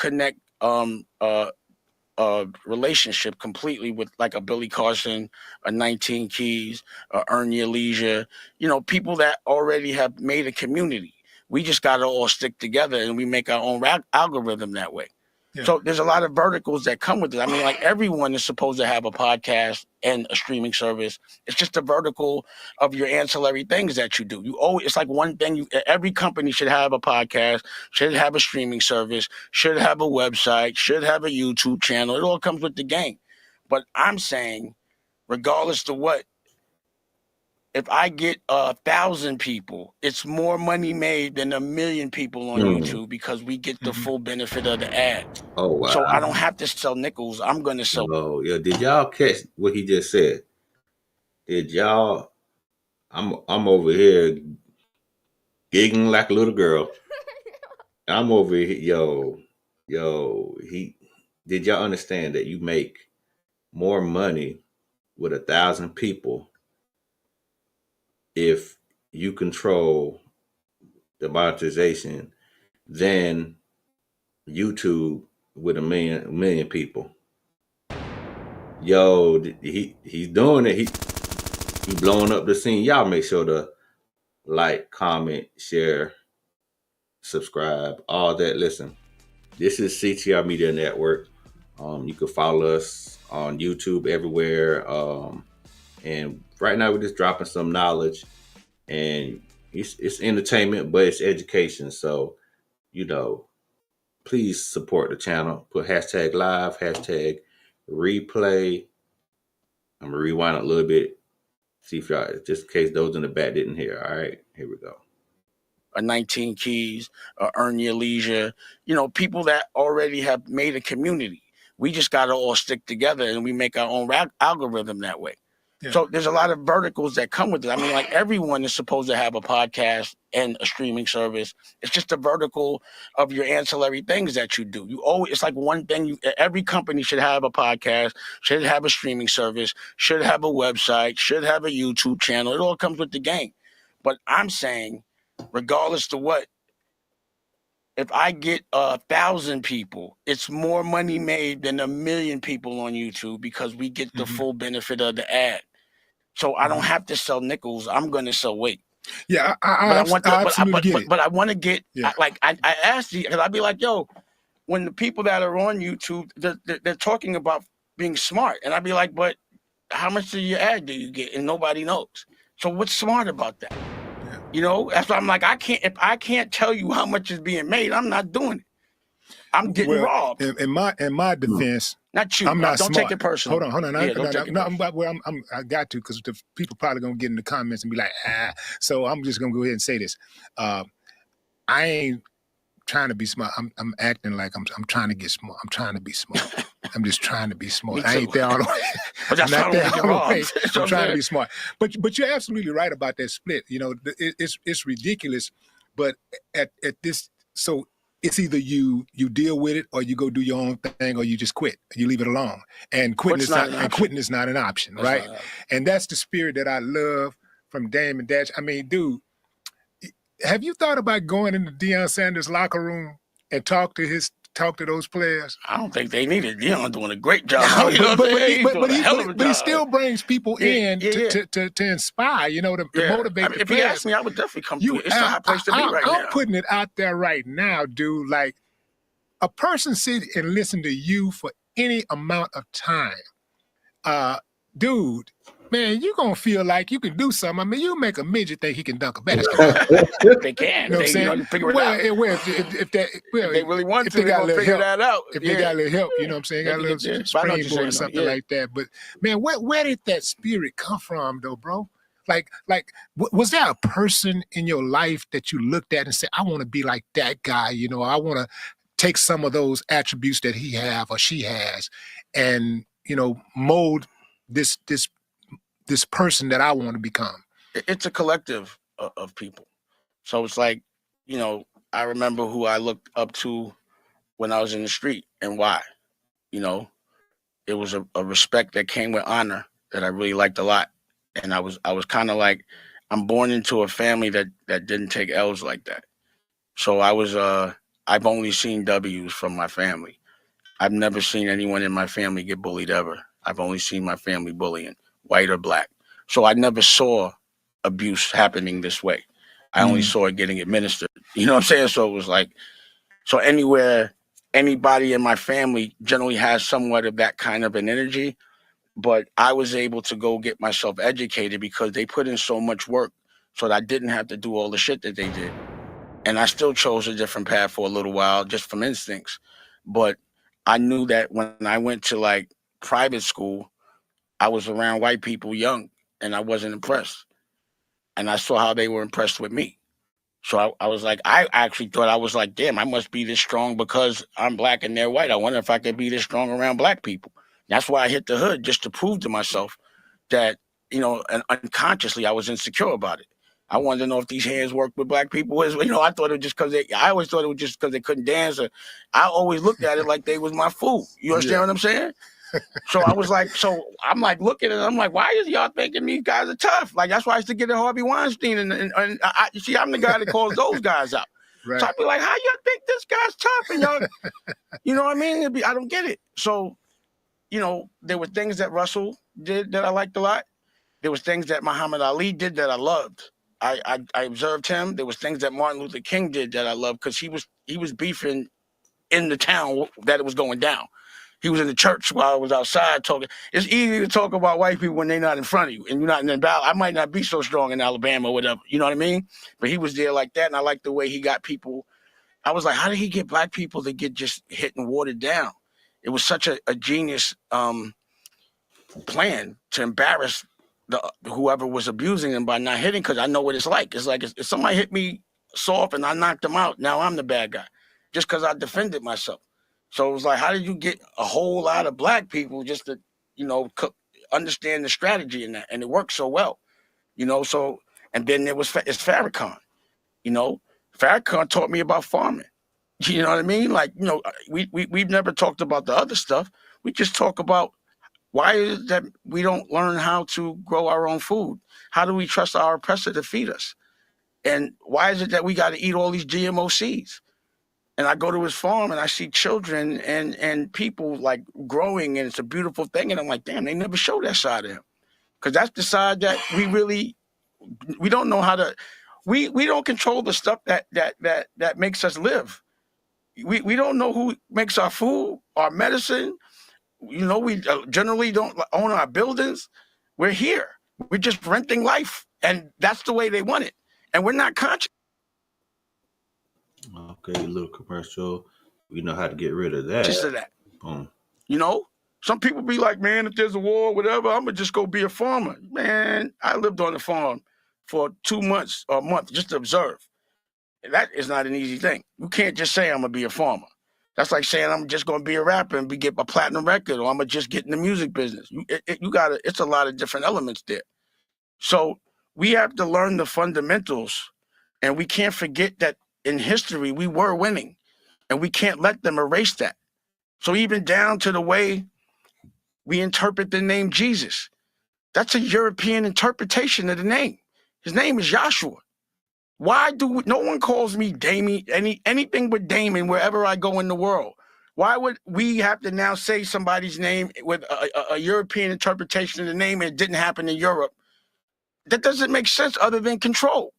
relationship completely with, like, a Billy Carson, a 19 Keys, a Earn Your Leisure, people that already have made a community. We just got to all stick together and we make our own algorithm that way. Yeah. So there's a lot of verticals that come with it. I mean, like, everyone is supposed to have a podcast and a streaming service. It's just a vertical of your ancillary things that you do. You always, it's like one thing. Every company should have a podcast, should have a streaming service, should have a website, should have a YouTube channel. It all comes with the game. But I'm saying, regardless to what, if I get 1,000 people, it's more money made than 1,000,000 people on YouTube because we get the full benefit of the ad. Oh wow. So I don't have to sell nickels. I'm gonna sell. Oh yeah. Did y'all catch what he just said? Did y'all? I'm over here giggling like a little girl. I'm over here, yo. He did y'all understand that you make more money with 1,000 people if you control the monetization than YouTube with a million people? Yo, he's doing it. He blowing up the scene. Y'all make sure to like, comment, share, subscribe, all that. Listen, this is CTR Media Network. You can follow us on YouTube everywhere. And right now we're just dropping some knowledge, and it's entertainment, but it's education. So, please support the channel. Put hashtag live, hashtag replay. I'm gonna rewind it a little bit. See if y'all, just in case those in the back didn't hear. All right, here we go. 19 Keys, Earn Your Leisure, people that already have made a community. We just got to all stick together and we make our own algorithm that way. Yeah. So there's a lot of verticals that come with it. I mean, like everyone is supposed to have a podcast and a streaming service. It's just a vertical of your ancillary things that you do. It's like one thing. Every company should have a podcast, should have a streaming service, should have a website, should have a YouTube channel. It all comes with the game. But I'm saying, regardless to what, if I get 1,000 people, it's more money made than 1,000,000 people on YouTube because we get the full benefit of the ad. So I don't have to sell nickels. I'm going to sell weight. Yeah, I absolutely get it. But I want to get, I asked you, because I'd be like, yo, when the people that are on YouTube, they're talking about being smart. And I'd be like, but how much of your ad do you get? And nobody knows. So what's smart about that? That's why I'm like, if I can't tell you how much is being made, I'm not doing it. I'm getting robbed. In my defense, not you. I'm not don't smart. take it personal. Hold on. Yeah, I got to, because the people probably gonna get in the comments and be like, So I'm just gonna go ahead and say this. I ain't trying to be smart. I'm acting like I'm trying to get smart. I'm trying to be smart. I'm just trying to be smart. I ain't there all the way. But that's not all the way. I'm trying to be smart. But you're absolutely right about that split. It's ridiculous. But at this, so it's either you deal with it, or you go do your own thing, or you just quit. You leave it alone. And quitting is not an option, right? And that's the spirit that I love from Dame and Dash. I mean, dude, have you thought about going into Deion Sanders' locker room and talk to those players? I don't think they need it. Deion doing a great job. But he still brings people in to inspire, to motivate the if players. He asked me, I would definitely come through. It's the hot place to be right now. I'm putting it out there right now, dude. Like, a person sit and listen to you for any amount of time, dude. Man, you're going to feel like you can do something. I mean, you make a midget think he can dunk a basketball. They can. You know what I'm saying? Figure it out. If they really want to, they're going to figure that out. If they got a little help, you know what I'm saying? Got a little springboard or something like that. But, man, where did that spirit come from, though, bro? Like, was there a person in your life that you looked at and said, I want to be like that guy, I want to take some of those attributes that he have or she has and, mold this person that I want to become? It's a collective of people. So it's like, I remember who I looked up to when I was in the street and why. It was a respect that came with honor that I really liked a lot. And I was kind of like, I'm born into a family that didn't take L's like that. So I've only seen W's from my family. I've never seen anyone in my family get bullied ever. I've only seen my family bullying, white or black. So I never saw abuse happening this way. I only saw it getting administered. You know what I'm saying? So it was like, so anywhere, anybody in my family generally has somewhat of that kind of an energy. But I was able to go get myself educated because they put in so much work so that I didn't have to do all the shit that they did. And I still chose a different path for a little while just from instincts. But I knew that when I went to like private school, I was around white people young and I wasn't impressed. And I saw how they were impressed with me. So I was like, I actually thought I was like, damn, I must be this strong because I'm black and they're white. I wonder if I could be this strong around black people. That's why I hit the hood, just to prove to myself that, and unconsciously I was insecure about it. I wanted to know if these hands worked with black people. I thought it was just because I always thought it was just because they couldn't dance. Or I always looked at it like they was my food. You understand what I'm saying? So I'm like looking at it, I'm like, why is y'all thinking these guys are tough? Like, that's why I used to get at Harvey Weinstein. And you see, I'm the guy that calls those guys out. Right. So I'd be like, how y'all think this guy's tough? And y'all, you know what I mean? I don't get it. So, there were things that Russell did that I liked a lot. There was things that Muhammad Ali did that I loved. I observed him. There was things that Martin Luther King did that I loved because he was beefing in the town that it was going down. He was in the church while I was outside talking. It's easy to talk about white people when they're not in front of you and you're not in the battle. I might not be so strong in Alabama or whatever, you know what I mean? But he was there like that, and I like the way he got people. I was like, how did he get black people to get just hit and watered down? It was such a genius plan to embarrass whoever was abusing them by not hitting, because I know what it's like. It's like if somebody hit me soft and I knocked them out, now I'm the bad guy just because I defended myself. So it was like, how did you get a whole lot of black people just to, understand the strategy in that? And it worked so well, so, and then it's Farrakhan, Farrakhan taught me about farming. You know what I mean? Like, we've never talked about the other stuff. We just talk about why is it that we don't learn how to grow our own food? How do we trust our oppressor to feed us? And why is it that we got to eat all these GMO seeds? And I go to his farm and I see children and people like growing, and it's a beautiful thing. And I'm like, damn, they never show that side of him. Because that's the side that we don't know how to, we don't control the stuff that makes us live. We don't know who makes our food, our medicine. We generally don't own our buildings. We're here. We're just renting life. And that's the way they want it. And we're not conscious Okay, a little commercial. We know how to get rid of that. of that. Boom. Some people be like, man, if there's a war, whatever, I'm going to just go be a farmer. Man, I lived on the farm for 2 months or a month just to observe. That is not an easy thing. You can't just say I'm going to be a farmer. That's like saying I'm just going to be a rapper and get a platinum record, or I'm going to just get in the music business. It's a lot of different elements there. So we have to learn the fundamentals, and we can't forget that in history, we were winning, and we can't let them erase that. So even down to the way we interpret the name Jesus, that's a European interpretation of the name. His name is Joshua. Why no one calls me Damien, anything but Damon wherever I go in the world? Why would we have to now say somebody's name with a European interpretation of the name and it didn't happen in Europe? That doesn't make sense other than control.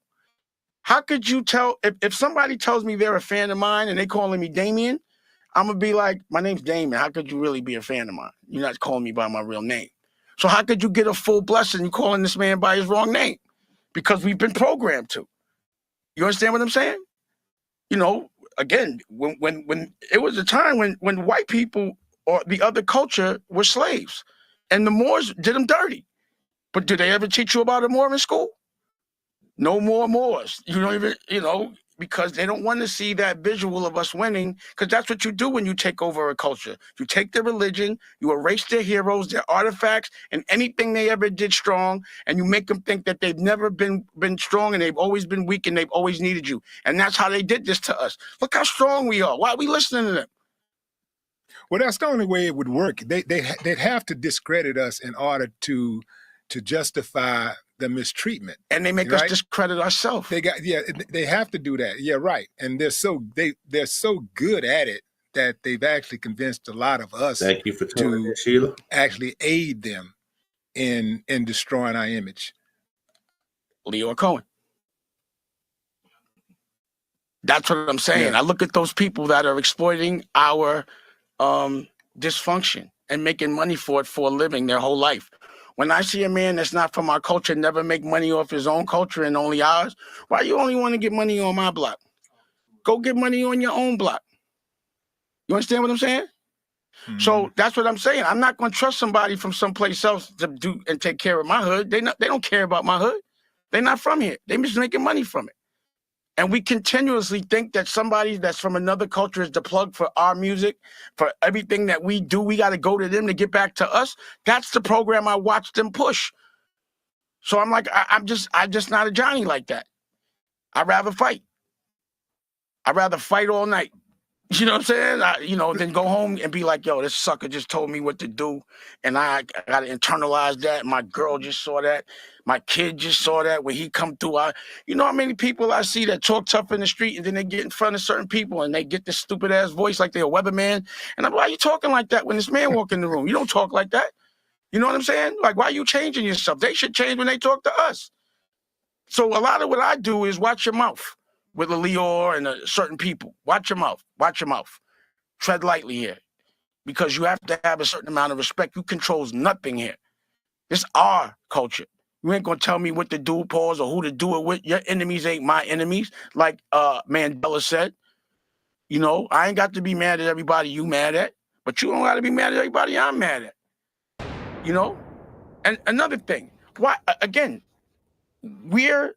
How could you tell if somebody tells me they're a fan of mine and they calling me Damien, I'm going to be like, my name's Damon. How could you really be a fan of mine? You're not calling me by my real name. So how could you get a full blessing? You're calling this man by his wrong name because we've been programmed to. You understand what I'm saying? Again, when it was a time when white people or the other culture were slaves and the Moors did them dirty. But did they ever teach you about a Moor in school? No more Moors. You don't even, because they don't want to see that visual of us winning, because that's what you do when you take over a culture. You take their religion, you erase their heroes, their artifacts, and anything they ever did strong, and you make them think that they've never been strong and they've always been weak and they've always needed you. And that's how they did this to us. Look how strong we are. Why are we listening to them? Well, that's the only way it would work. They'd have to discredit us in order to justify the mistreatment, and they make us discredit ourselves. They have to do that. Yeah, right. And they're so good at it that they've actually convinced a lot of us to Sheila. Actually aid them in destroying our image. Leo Cohen. That's what I'm saying. Yeah. I look at those people that are exploiting our dysfunction and making money for it for a living their whole life. When I see a man that's not from our culture never make money off his own culture and only ours, why you only want to get money on my block? Go get money on your own block. You understand what I'm saying? So that's what I'm saying. I'm not going to trust somebody from someplace else to do and take care of my hood. They don't care about my hood. They're not from here. They just making money from it. And we continuously think that somebody that's from another culture is the plug for our music, for everything that we do. We got to go to them to get back to us. That's the program I watch them push. So I'm like, I'm just not a Johnny like that. I'd rather fight. I'd rather fight all night. You know what I'm saying? Then go home and be like, yo, this sucker just told me what to do. And I got to internalize that. My girl just saw that. My kid just saw that when he come through. You know how many people I see that talk tough in the street and then they get in front of certain people and they get this stupid ass voice like they're a weatherman. And I'm like, why are you talking like that when this man walk in the room? You don't talk like that. You know what I'm saying? Like, why are you changing yourself? They should change when they talk to us. So a lot of what I do is watch your mouth with a Leor and certain people. Watch your mouth. Watch your mouth. Tread lightly here, because you have to have a certain amount of respect. You controls nothing here. This our culture. You ain't gonna tell me what to do, pause, or who to do it with. Your enemies ain't my enemies, like Mandela said. I ain't got to be mad at everybody you mad at, but you don't got to be mad at everybody I'm mad at. And another thing, why again, we're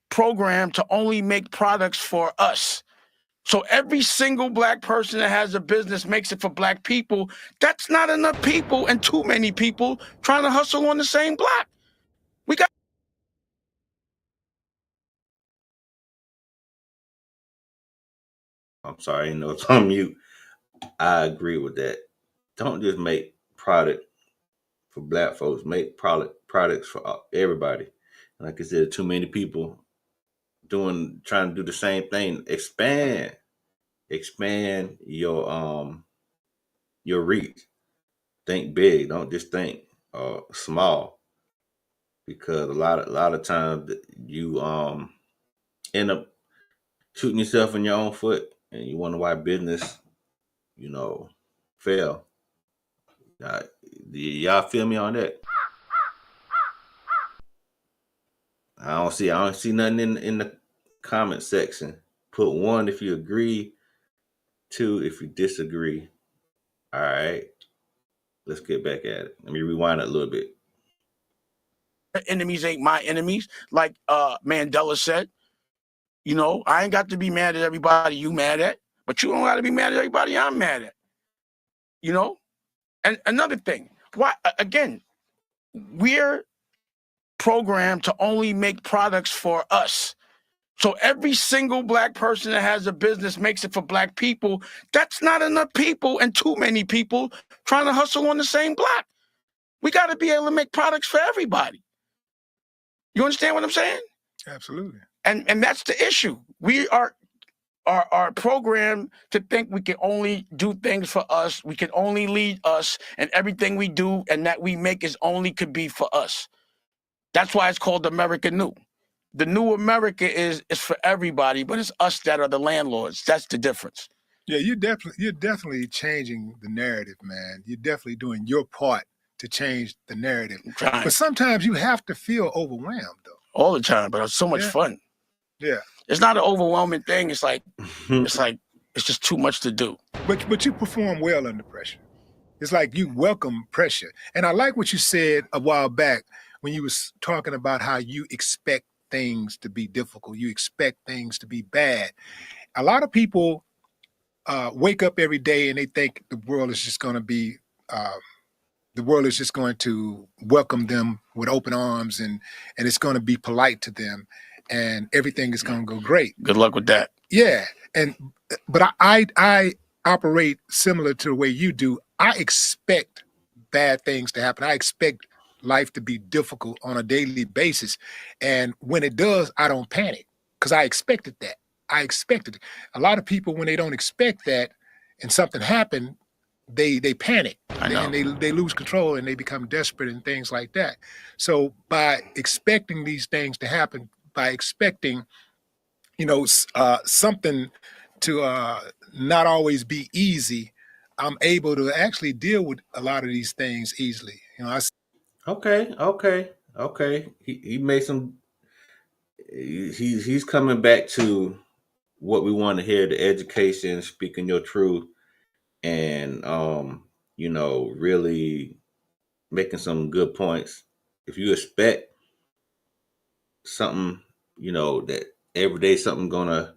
programmed to only make products for us. So every single black person that has a business makes it for black people. That's not enough people and too many people trying to hustle on the same block. We got. I'm sorry, it's on mute. I agree with that. Don't just make product for black folks. Make products for everybody. Like I said, too many people trying to do the same thing. Expand your reach. Think big. Don't just think small. Because a lot of times you end up shooting yourself in your own foot, and you wonder why business, fail. Y'all feel me on that? I don't see nothing in the comment section. Put 1 if you agree, 2 if you disagree. All right, let's get back at it. Let me rewind it a little bit. Enemies ain't my enemies, like Mandela said. I ain't got to be mad at everybody you mad at, but you don't got to be mad at everybody I'm mad at. And another thing, why again, we're programmed to only make products for us. So every single black person that has a business makes it for black people. That's not enough people and too many people trying to hustle on the same block. We got to be able to make products for everybody. You understand what I'm saying? Absolutely. And that's the issue. We are programmed to think we can only do things for us. We can only lead us, and everything we do and that we make could be for us. That's why it's called America New. The new America is for everybody, but it's us that are the landlords. That's the difference. Yeah, you're definitely changing the narrative, man. You're definitely doing your part to change the narrative. But sometimes you have to feel overwhelmed, though. All the time, but it's so much fun. Yeah. It's not an overwhelming thing. It's like it's just too much to do. But you perform well under pressure. It's like you welcome pressure. And I like what you said a while back when you was talking about how you expect things to be difficult. You expect things to be bad. A lot of people wake up every day and they think the world is just going to be, the world is just going to welcome them with open arms and it's going to be polite to them and everything is going to go great. Good luck with that. Yeah. But I operate similar to the way you do. I expect bad things to happen. I expect life to be difficult on a daily basis. And when it does, I don't panic because I expected that. I expected it. A lot of people, when they don't expect that and something happened, they panic and they lose control and they become desperate and things like that. So by expecting these things to happen, by expecting, something to not always be easy, I'm able to actually deal with a lot of these things easily. You know, Okay. He made some. He's coming back to what we want to hear: the education, speaking your truth, and really making some good points. If you expect something, that every day something gonna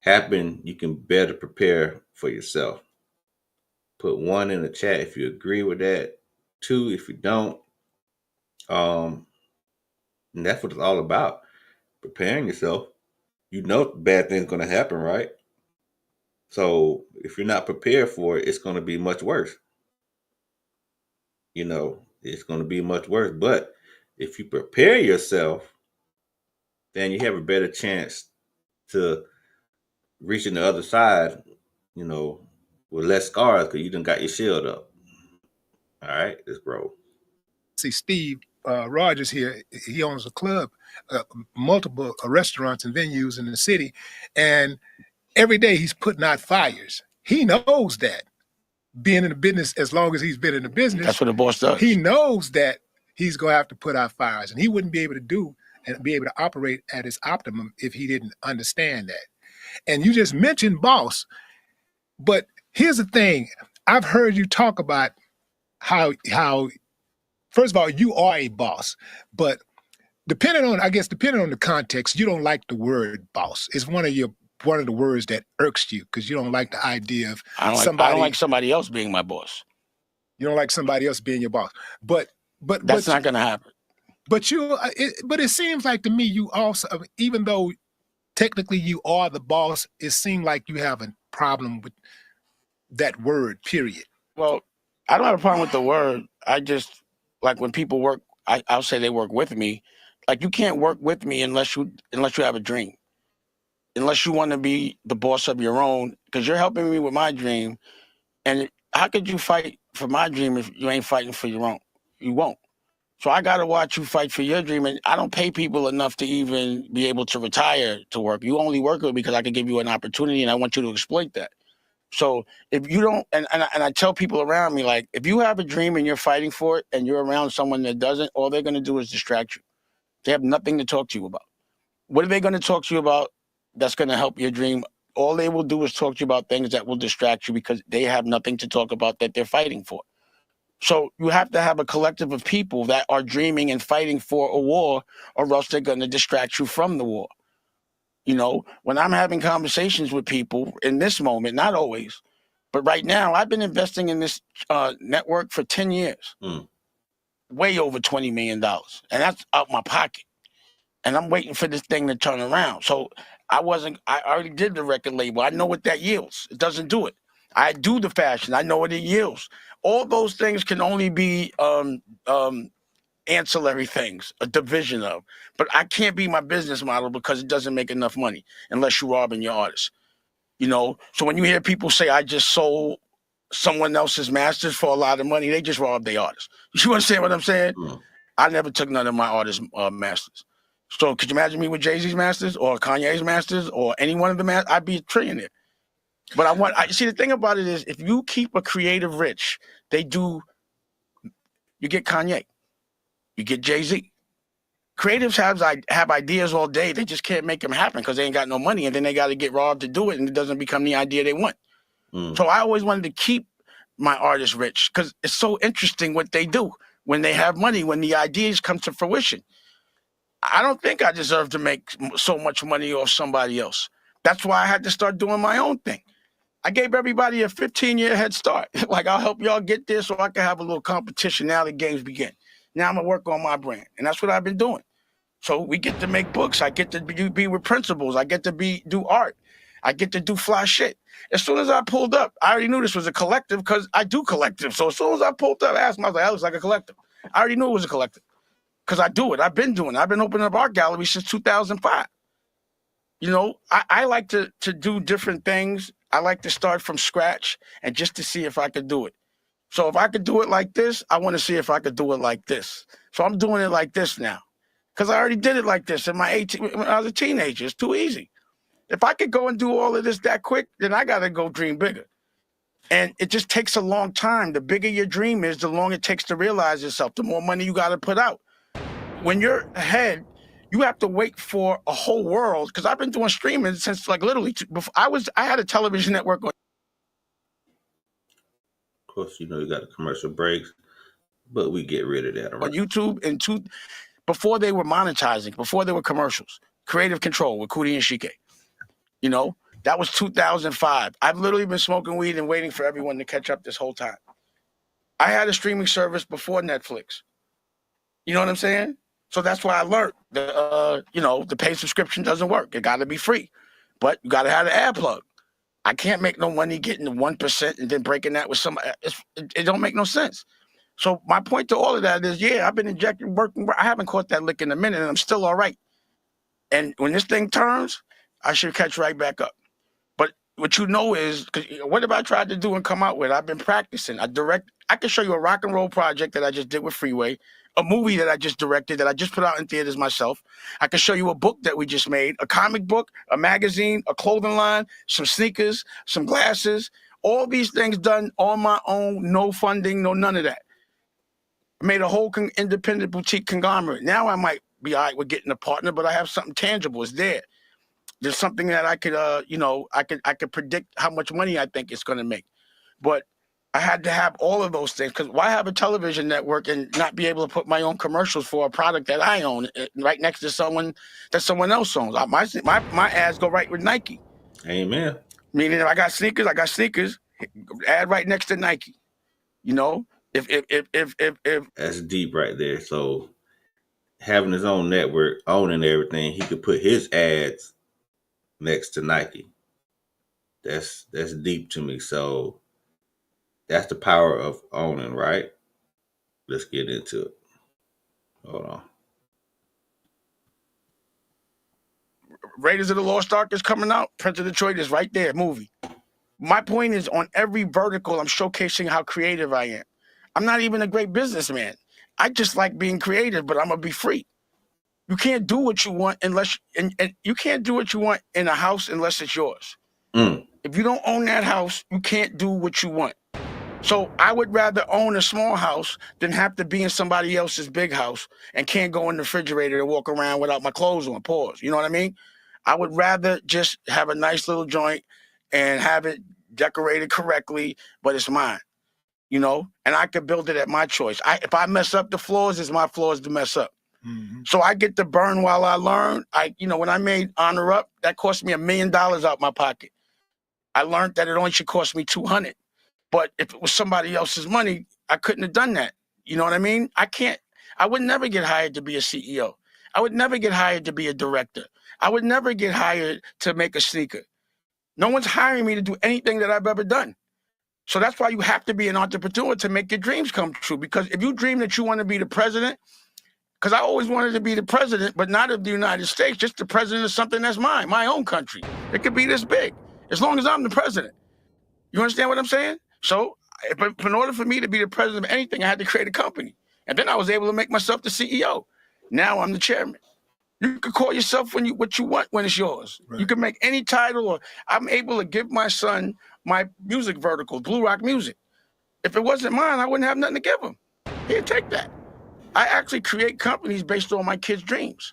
happen, you can better prepare for yourself. Put one in the chat if you agree with that. Two if you don't. Um, and that's what it's all about. Preparing yourself. You know bad things gonna happen, right? So if you're not prepared for it, it's gonna be much worse. It's gonna be much worse. But if you prepare yourself, then you have a better chance to reaching the other side, you know, with less scars because you done got your shield up. All right, let's roll. see Steve Rogers here. He owns a club, multiple restaurants and venues in the city, and every day he's putting out fires. He knows that, being in the business as long as he's been in the business. That's what the boss does. He knows that he's going to have to put out fires, and he wouldn't be able to do and be able to operate at his optimum if he didn't understand that. And you just mentioned boss, but here's the thing. I've heard you talk about how first of all, you are a boss, but depending on the context, you don't like the word boss. It's one of the words that irks you because you don't like the idea of I don't like somebody else being my boss. You don't like somebody else being your boss, but that's not going to happen. But it seems like to me you also, even though technically you are the boss, it seems like you have a problem with that word. Period. Well, I don't have a problem with the word. I just like when people work. I'll say they work with me. Like you can't work with me unless you have a dream, unless you want to be the boss of your own, because you're helping me with my dream. And how could you fight for my dream if you ain't fighting for your own? You won't. So I got to watch you fight for your dream. And I don't pay people enough to even be able to retire to work. You only work with me because I can give you an opportunity and I want you to exploit that. So if you don't, and I tell people around me, like, if you have a dream and you're fighting for it and you're around someone that doesn't, all they're going to do is distract you. They have nothing to talk to you about. What are they going to talk to you about that's going to help your dream? All they will do is talk to you about things that will distract you because they have nothing to talk about that they're fighting for. So you have to have a collective of people that are dreaming and fighting for a war, or else they're going to distract you from the war. When I'm having conversations with people in this moment, not always, but right now, I've been investing in this network for 10 years, way over $20 million. And that's out my pocket. And I'm waiting for this thing to turn around. So I already did the record label. I know what that yields. It doesn't do it. I do the fashion. I know what it yields. All those things can only be ancillary things, a division of. But I can't be my business model because it doesn't make enough money unless you're robbing your artist. So when you hear people say, I just sold someone else's masters for a lot of money, they just robbed their artists. You understand what I'm saying? I never took none of my artists' masters. So could you imagine me with Jay-Z's masters or Kanye's masters or any one of the masters? I'd be a trillionaire. But see, the thing about it is, if you keep a creative rich, you get Kanye, you get Jay-Z. Creatives have ideas all day. They just can't make them happen because they ain't got no money, and then they got to get robbed to do it, and it doesn't become the idea they want. So I always wanted to keep my artists rich because it's so interesting what they do when they have money, when the ideas come to fruition. I don't think I deserve to make so much money off somebody else. That's why I had to start doing my own thing. I gave everybody a 15-year head start. Like, I'll help y'all get there so I can have a little competition now the games begin. Now I'm going to work on my brand. And that's what I've been doing. So we get to make books. I get to be with principals. I get to do art. I get to do fly shit. As soon as I pulled up, I already knew this was a collective because I do collective. So as soon as I pulled up, I asked myself, that looks like a collective. I already knew it was a collective because I do it. I've been doing it. I've been opening up art galleries since 2005. I like to do different things. I like to start from scratch and just to see if I could do it. So if I could do it like this, I want to see if I could do it like this. So I'm doing it like this now because I already did it like this when I was a teenager. It's too easy. If I could go and do all of this that quick, then I got to go dream bigger. And it just takes a long time. The bigger your dream is, the longer it takes to realize yourself, the more money you got to put out. When you're ahead, you have to wait for a whole world. Because I've been doing streaming since like literally before I had a television network on. Of course, you got the commercial breaks, but we get rid of that. On YouTube before they were monetizing, before there were commercials. Creative Control with Cootie and Shike. That was 2005. I've literally been smoking weed and waiting for everyone to catch up this whole time. I had a streaming service before Netflix. You know what I'm saying? So that's why I learned the paid subscription doesn't work. It got to be free, but you got to have an ad plug. I can't make no money getting the 1% and then breaking that with somebody. It don't make no sense. So my point to all of that is, I've been injecting, working. I haven't caught that lick in a minute, and I'm still all right. And when this thing turns, I should catch right back up. But what is, what have I tried to do and come out with? I've been practicing. I can show you a rock and roll project that I just did with Freeway, a movie that I just directed, that I just put out in theaters myself. I can show you a book that we just made, a comic book, a magazine, a clothing line, some sneakers, some glasses, all these things done on my own, no funding, no none of that. I made a whole independent boutique conglomerate. Now I might be all right with getting a partner, but I have something tangible. It's there. There's something that I could, I could predict how much money I think it's going to make. But I had to have all of those things, because why have a television network and not be able to put my own commercials for a product that I own right next to someone that someone else owns? My ads go right with Nike. Amen. Meaning if I got sneakers, ad right next to Nike. If That's deep right there. So having his own network, owning everything, he could put his ads next to Nike. That's deep to me. So that's the power of owning, right? Let's get into it. Hold on. Raiders of the Lost Ark is coming out. Prince of Detroit is right there, movie. My point is, on every vertical, I'm showcasing how creative I am. I'm not even a great businessman. I just like being creative, but I'm going to be free. You can't do what you want unless, and you can't do what you want in a house unless it's yours. If you don't own that house, you can't do what you want. So I would rather own a small house than have to be in somebody else's big house and can't go in the refrigerator and walk around without my clothes on. Pause. You know what I mean? I would rather just have a nice little joint and have it decorated correctly, but it's mine. And I could build it at my choice. If I mess up the floors, it's my floors to mess up. Mm-hmm. So I get to burn while I learn. When I made Honor Up, that cost me $1 million out my pocket. I learned that it only should cost me $200. But if it was somebody else's money, I couldn't have done that. You know what I mean? I would never get hired to be a CEO. I would never get hired to be a director. I would never get hired to make a sneaker. No one's hiring me to do anything that I've ever done. So that's why you have to be an entrepreneur to make your dreams come true. Because if you dream that you want to be the president, because I always wanted to be the president, but not of the United States, just the president of something that's mine, my own country. It could be this big, as long as I'm the president. You understand what I'm saying? So in order for me to be the president of anything, I had to create a company. And then I was able to make myself the CEO. Now I'm the chairman. You can call yourself what you want when it's yours. Right. You can make any title, or I'm able to give my son my music vertical, Blue Rock Music. If it wasn't mine, I wouldn't have nothing to give him. He'd take that. I actually create companies based on my kids' dreams.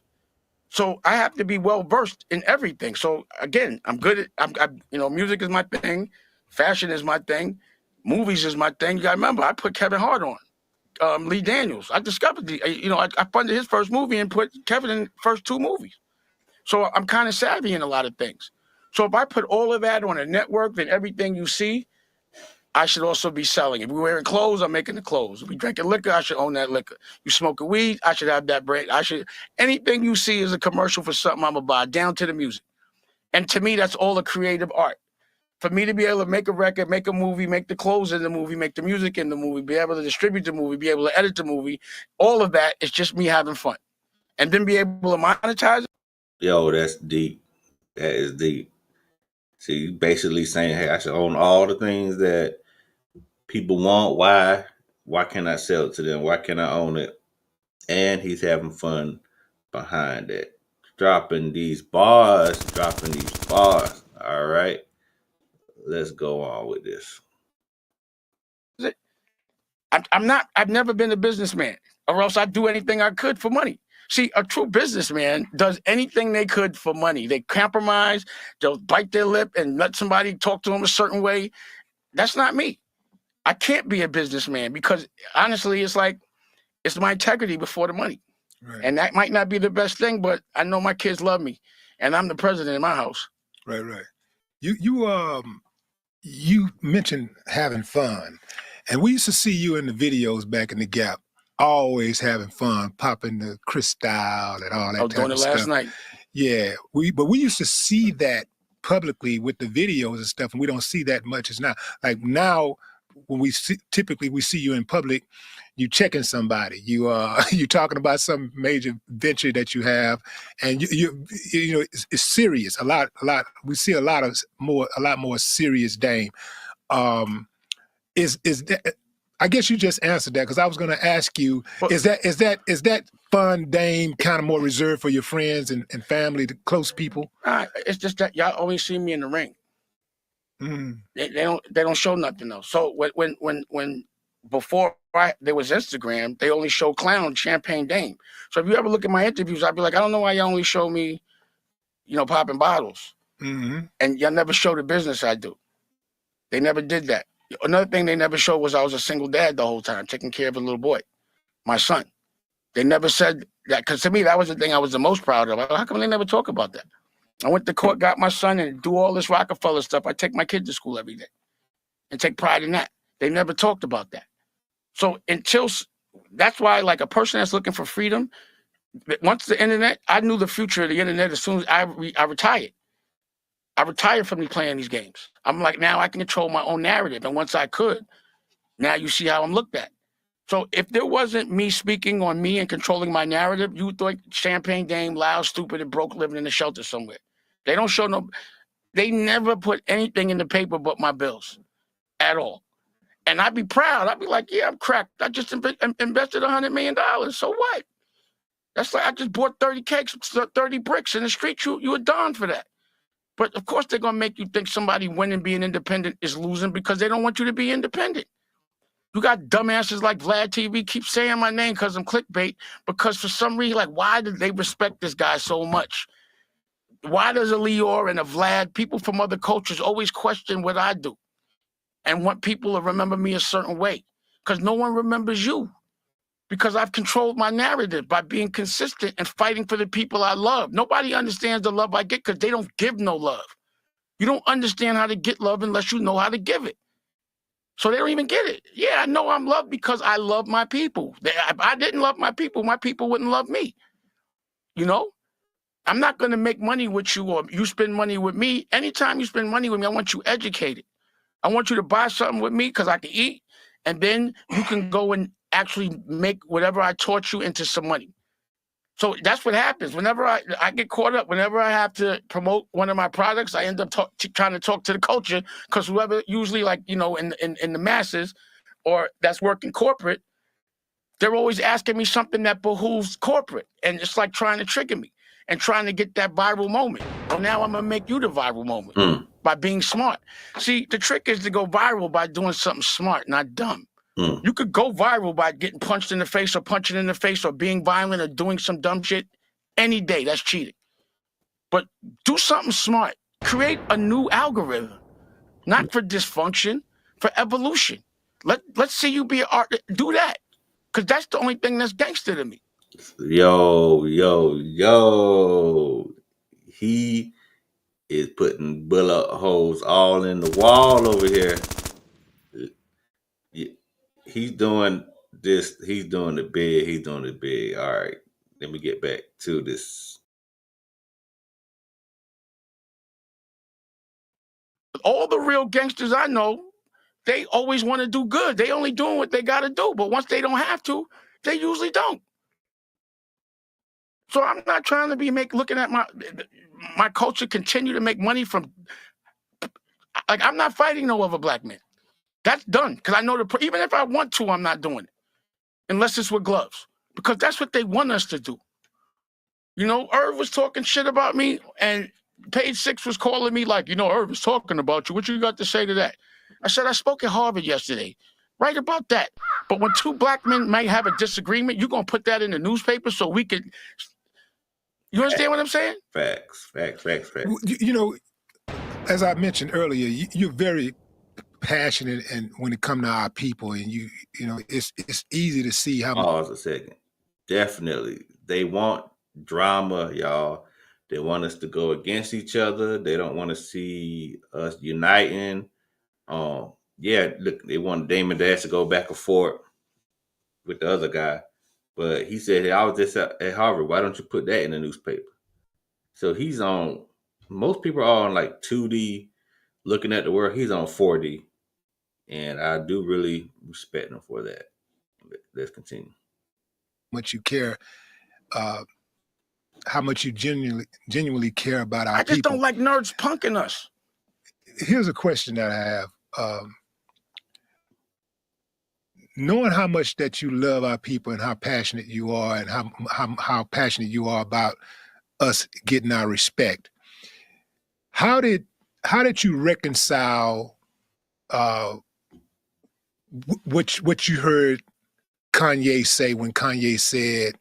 So I have to be well versed in everything. So again, I'm good at, music is my thing. Fashion is my thing. Movies is my thing. You got to remember, I put Kevin Hart on. Lee Daniels. I discovered I funded his first movie and put Kevin in the first 2 movies. So I'm kind of savvy in a lot of things. So if I put all of that on a network, then everything you see, I should also be selling. If we're wearing clothes, I'm making the clothes. If we drinking liquor, I should own that liquor. You smoking weed, I should have that brand. Anything you see is a commercial for something I'm gonna buy, down to the music. And to me, that's all a creative art. For me to be able to make a record, make a movie, make the clothes in the movie, make the music in the movie, be able to distribute the movie, be able to edit the movie, all of that is just me having fun. And then be able to monetize it. Yo, that's deep. That is deep. See, you basically saying, hey, I should own all the things that people want. Why can't I sell it to them? Why can't I own it? And he's having fun behind it. Dropping these bars. All right. Let's go on with this. I've never been a businessman, or else I'd do anything I could for money. See, a true businessman does anything they could for money. They compromise, they'll bite their lip and let somebody talk to them a certain way. That's not me. I can't be a businessman because honestly, it's like, it's my integrity before the money. Right. And that might not be the best thing, but I know my kids love me and I'm the president in my house. Right. You mentioned having fun, and we used to see you in the videos back in the Gap, always having fun, popping the crystal and all that I was type doing of it last stuff. night. Yeah, but we used to see that publicly with the videos and stuff, and we don't see that much as now. Like now, when typically we see you in public, you checking somebody, you talking about some major venture that you have, and you know it's serious. A lot. We see a lot more serious Dame. Is that? I guess you just answered that because I was going to ask you: But- is that fun Dame kind of more reserved for your friends and family, the close people? It's just that y'all always see me in the ring. Mm. They don't show nothing else. So when before there was Instagram, they only show clown Champagne Dame. So if you ever look at my interviews, I'd be like, I don't know why y'all only show me, popping bottles, Mm-hmm. and y'all never show the business I do. They never did that. Another thing they never showed was I was a single dad the whole time, taking care of a little boy, my son. They never said that, because to me that was the thing I was the most proud of. How come they never talk about that? I went to court, got my son, and do all this Rockefeller stuff. I take my kid to school every day and take pride in that. They never talked about that. So that's why, like, a person that's looking for freedom, once the internet, I knew the future of the internet as soon as I retired. I retired from playing these games. I'm like, now I can control my own narrative. And once I could, now you see how I'm looked at. So if there wasn't me speaking on me and controlling my narrative, you would think Champagne Dame, loud, stupid, and broke, living in a shelter somewhere. They don't show they never put anything in the paper but my bills at all. And I'd be proud. I'd be like, yeah, I'm cracked. I just invested $100 million. So what? That's like I just bought 30 cakes, 30 bricks in the street. You a don for that. But of course they're going to make you think somebody winning being independent is losing because they don't want you to be independent. You got dumbasses like Vlad TV keep saying my name because I'm clickbait, because for some reason, like, why do they respect this guy so much? Why does a Leor and a Vlad, people from other cultures, always question what I do and want people to remember me a certain way? Because no one remembers you. Because I've controlled my narrative by being consistent and fighting for the people I love. Nobody understands the love I get because they don't give no love. You don't understand how to get love unless you know how to give it. So they don't even get it. Yeah, I know I'm loved because I love my people. If I didn't love my people wouldn't love me. I'm not going to make money with you or you spend money with me. Anytime you spend money with me, I want you educated. I want you to buy something with me because I can eat, and then you can go and actually make whatever I taught you into some money. So that's what happens. Whenever I get caught up, whenever I have to promote one of my products, I end up trying to talk to the culture, because whoever, usually, like, in the masses or that's working corporate, they're always asking me something that behooves corporate. And it's like trying to trigger me and trying to get that viral moment. Well, now I'm going to make you the viral moment by being smart. See, the trick is to go viral by doing something smart, not dumb. You could go viral by getting punched in the face or punching in the face or being violent or doing some dumb shit any day. That's cheating. But do something smart. Create a new algorithm, not for dysfunction, for evolution. Let's see you be an artist. Do that, because that's the only thing that's gangster to me. Yo. He is putting bullet holes all in the wall over here. He's doing this. He's doing it big. All right. Let me get back to this. All the real gangsters I know, they always want to do good. They only doing what they got to do. But once they don't have to, they usually don't. So I'm not trying to be looking at my culture continue to make money from, like, I'm not fighting no other black man. That's done. Because I know even if I want to, I'm not doing it. Unless it's with gloves. Because that's what they want us to do. Irv was talking shit about me, and Page Six was calling me like, Irv is talking about you. What you got to say to that? I said, I spoke at Harvard yesterday. Write about that. But when two black men might have a disagreement, you're going to put that in the newspaper so we can. You understand what I'm saying? Facts. You know, as I mentioned earlier, you're very passionate, and when it comes to our people, and you know, it's easy to see how. Pause a second. Definitely, they want drama, y'all. They want us to go against each other. They don't want to see us uniting. Yeah, look, they want Damon Dash to go back and forth with the other guy, but he said, "Hey, I was just at Harvard. Why don't you put that in the newspaper?" So he's on. Most people are on like 2D, looking at the world. He's on 4D, and I do really respect him for that. Let's continue. Much you care, how much you genuinely care about our I just people. don't like nerds punking us. Here's a question that I have. Knowing how much that you love our people and how passionate you are, and how passionate you are about us getting our respect, how did you reconcile what you heard Kanye say when Kanye said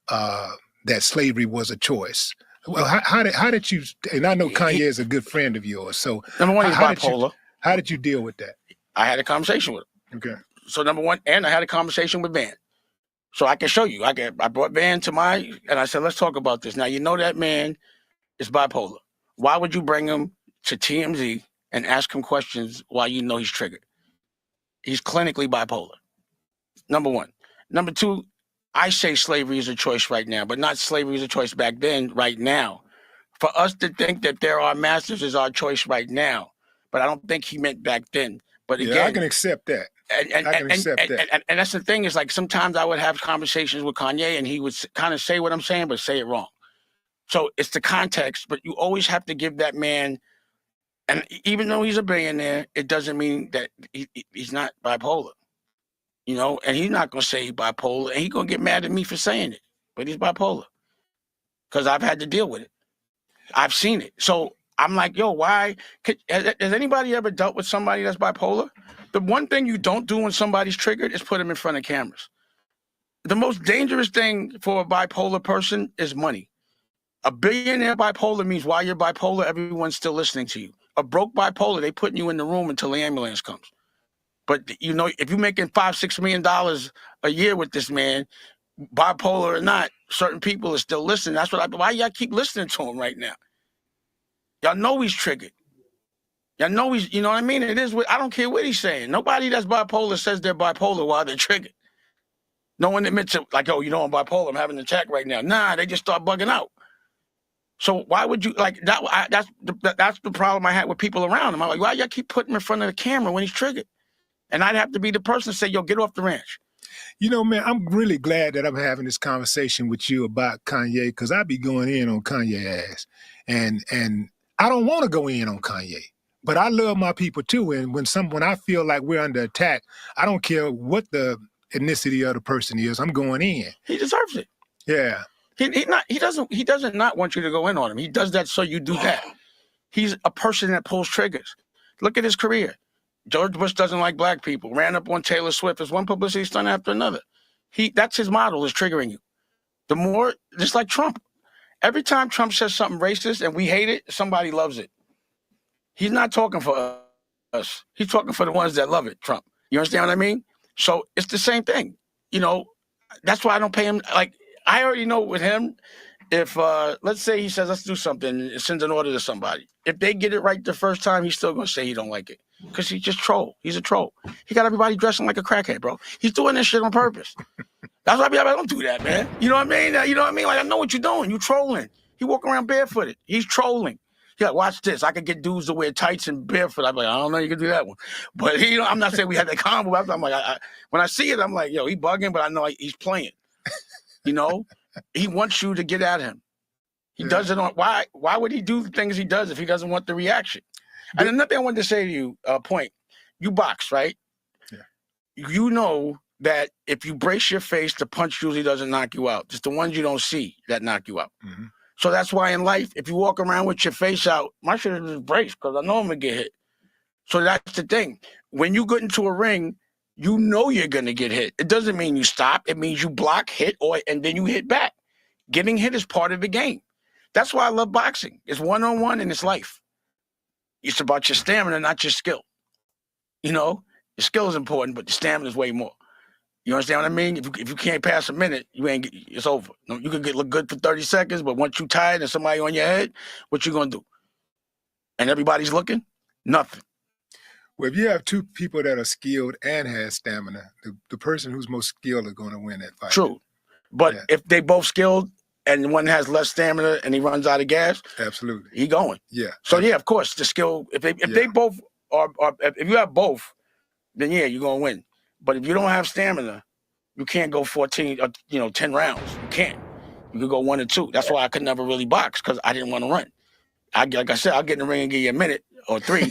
that slavery was a choice? Well, how did you? And I know Kanye is a good friend of yours, so number one, he's bipolar. How did you deal with that? I had a conversation with him. Okay. So number one, and I had a conversation with Van. So I can show you. I brought Van to and I said, let's talk about this. Now, you know that man is bipolar. Why would you bring him to TMZ and ask him questions while you know he's triggered? He's clinically bipolar. Number one. Number two, I say slavery is a choice right now, but not slavery is a choice back then, right now. For us to think that there are masters is our choice right now. But I don't think he meant back then. But again, I can accept that. And that's the thing, is like sometimes I would have conversations with Kanye and he would kind of say what I'm saying, but say it wrong. So it's the context, but you always have to give that man, and even though he's a billionaire, it doesn't mean that he's not bipolar. You know, and he's not going to say he's bipolar, and he's going to get mad at me for saying it, but he's bipolar because I've had to deal with it. I've seen it. So I'm like, yo, why? Has anybody ever dealt with somebody that's bipolar? The one thing you don't do when somebody's triggered is put them in front of cameras. The most dangerous thing for a bipolar person is money. A billionaire bipolar means while you're bipolar, everyone's still listening to you. A broke bipolar, they putting you in the room until the ambulance comes. But, you know, if you're making $5-6 million a year with this man, bipolar or not, certain people are still listening. That's why y'all keep listening to him right now. Y'all know he's triggered. Y'all know he's, you know what I mean? It is what, I don't care what he's saying. Nobody that's bipolar says they're bipolar while they're triggered. No one admits it, like, oh, you know I'm bipolar, I'm having an attack right now. Nah, they just start bugging out. So why would you, like, that's the problem I had with people around him. I'm like, why y'all keep putting him in front of the camera when he's triggered? And I'd have to be the person to say, yo, get off the ranch. You know, man, I'm really glad that I'm having this conversation with you about Kanye, because I be going in on Kanye ass. And I don't want to go in on Kanye, but I love my people too. And when I feel like we're under attack, I don't care what the ethnicity of the person is, I'm going in. He deserves it. Yeah. He doesn't not want you to go in on him. He does that so you do that. He's a person that pulls triggers. Look at his career. George Bush doesn't like black people. Ran up on Taylor Swift as one publicity stunt after another. That's his model, is triggering you. The more, just like Trump. Every time Trump says something racist and we hate it, somebody loves it. He's not talking for us. He's talking for the ones that love it, Trump. You understand what I mean? So it's the same thing. You know, that's why I don't pay him. Like, I already know with him, if, let's say he says, let's do something, and sends an order to somebody. If they get it right the first time, he's still going to say he don't like it. Because he's just troll. He's a troll. He got everybody dressing like a crackhead, bro. He's doing this shit on purpose. That's why I be like, don't do that, man. You know what I mean? You know what I mean? Like, I know what you're doing. You trolling. He walking around barefooted. He's trolling. Yeah, watch this. I could get dudes to wear tights and barefoot. I'm like, I don't know, you can do that one. But you know, I'm not saying we had that combo. I'm like, when I see it, I'm like, yo, he bugging, but I know he's playing. You know, he wants you to get at him. He does it on. Why would he do the things he does if he doesn't want the reaction? And another thing I wanted to say to you, point, you box, right? Yeah. You know that if you brace your face, the punch usually doesn't knock you out. It's the ones you don't see that knock you out. Mm-hmm. So that's why in life, if you walk around with your face out, my shit is just braced because I know I'm going to get hit. So that's the thing. When you get into a ring, you know you're gonna get hit. It doesn't mean you stop. It means you block, hit, and then you hit back. Getting hit is part of the game. That's why I love boxing. It's one-on-one and it's life. It's about your stamina, not your skill. You know, your skill is important, but the stamina is way more. You understand what I mean? If you can't pass a minute, it's over. You could look good for 30 seconds, but once you tired and somebody on your head, what you gonna do? And everybody's looking? Nothing. Well, if you have two people that are skilled and have stamina, the person who's most skilled is going to win that fight. True. But if they both skilled and one has less stamina and he runs out of gas, absolutely, he going. Yeah. So yeah, of course, the skill. If they both are, if you have both, then yeah, you're gonna win. But if you don't have stamina, you can't go 14, 10 rounds. You can't. You could go 1 or 2. That's why I could never really box, because I didn't want to run. Like I said, I'll get in the ring and give you a minute or 3.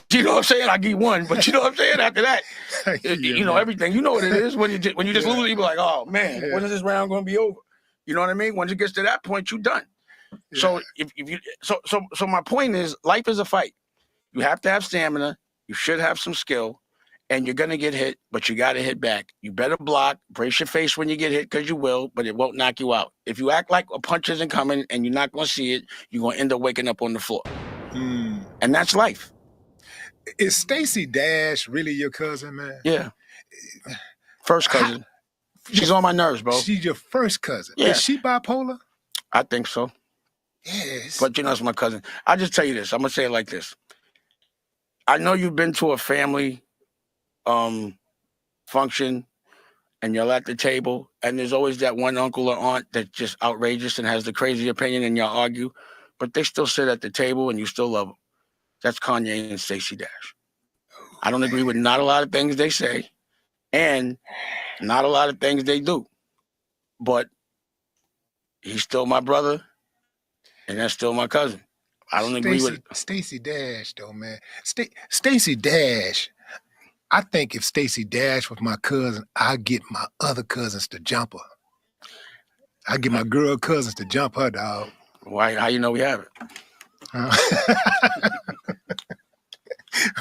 You know what I'm saying? I'll give you 1, but you know what I'm saying? After that, everything. You know what it is. When you just lose, you be like, oh man, when is this round going to be over? You know what I mean? Once it gets to that point, you're done. Yeah. So if you so my point is, life is a fight. You have to have stamina. You should have some skill. And you're going to get hit, but you got to hit back. You better block, brace your face when you get hit, because you will, but it won't knock you out. If you act like a punch isn't coming and you're not going to see it, you're going to end up waking up on the floor. And that's life. Is Stacey Dash really your cousin, man? Yeah. First cousin. She's on my nerves, bro. She's your first cousin. Yeah. Is she bipolar? I think so. Yes. But it's my cousin. I'll just tell you this. I'm going to say it like this. I know you've been to a family function and you're at the table and there's always that one uncle or aunt that's just outrageous and has the crazy opinion and y'all argue, but they still sit at the table and you still love them. That's Kanye and Stacey Dash. I don't agree with not a lot of things they say and not a lot of things they do, but he's still my brother and that's still my cousin. I don't agree with Stacey Dash though, man. Stacey Dash. I think if Stacey Dash was my cousin, I'd get my other cousins to jump her. I'd get my girl cousins to jump her, dog. Why? How you know we have it?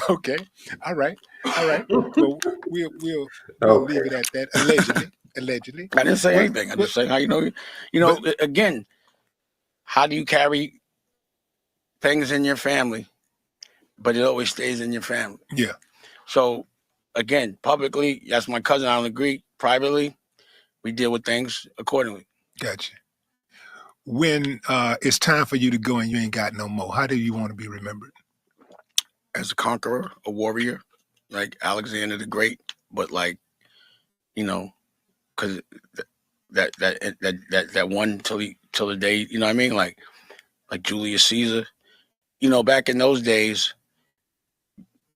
Okay. All right. Well, we'll leave it at that. Allegedly. I didn't say anything. I just say how you know. Again, how do you carry things in your family, but it always stays in your family? Yeah. So. Again, publicly, that's my cousin. I don't agree. Privately, we deal with things accordingly. Gotcha. When it's time for you to go and you ain't got no more, how do you want to be remembered? As a conqueror, a warrior, like Alexander the Great, but like, because that one till the day, you know what I mean? Like Julius Caesar. Back in those days,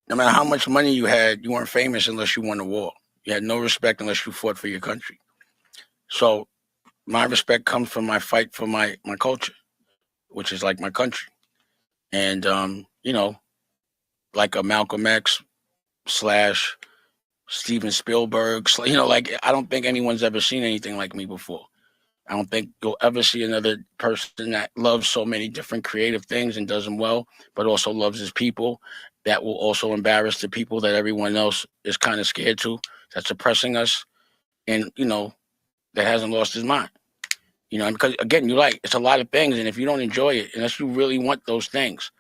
no matter how much money you had, you weren't famous unless you won a war. You had no respect unless you fought for your country. So my respect comes from my fight for my culture, which is like my country. And, like a Malcolm X / Steven Spielberg, I don't think anyone's ever seen anything like me before. I don't think you'll ever see another person that loves so many different creative things and does them well, but also loves his people, that will also embarrass the people that everyone else is kind of scared to, that's oppressing us, and, that hasn't lost his mind. Because, again, it's a lot of things, and if you don't enjoy it, unless you really want those things,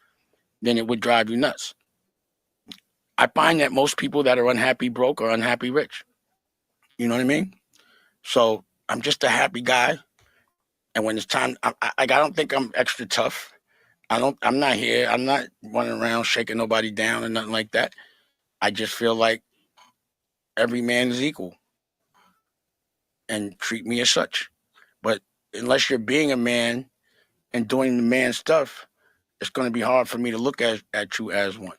then it would drive you nuts. I find that most people that are unhappy broke are unhappy rich. You know what I mean? So I'm just a happy guy. And when it's time, I don't think I'm extra tough. I'm not here. I'm not running around shaking nobody down or nothing like that. I just feel like every man is equal and treat me as such. But unless you're being a man and doing the man stuff, it's going to be hard for me to look at you as one.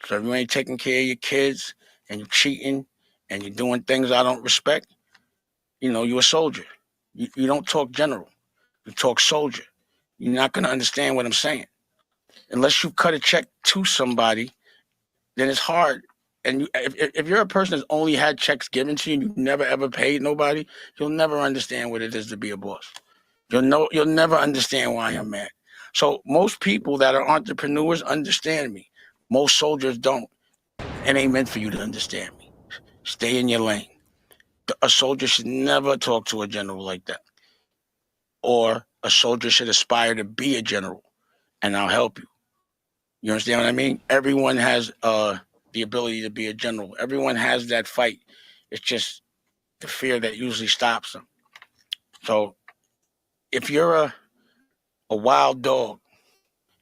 So if you ain't taking care of your kids and you're cheating and you're doing things I don't respect, you're a soldier. You don't talk general. You talk soldier. You're not going to understand what I'm saying. Unless you cut a check to somebody, then it's hard. And if you're a person that's only had checks given to you and you've never ever paid nobody, you'll never understand what it is to be a boss. You'll never understand why I'm mad. So most people that are entrepreneurs understand me. Most soldiers don't. It ain't meant for you to understand me. Stay in your lane. A soldier should never talk to a general like that. Or a soldier should aspire to be a general, and I'll help you. You understand what I mean? Everyone has the ability to be a general. Everyone has that fight. It's just the fear that usually stops them. So if you're a wild dog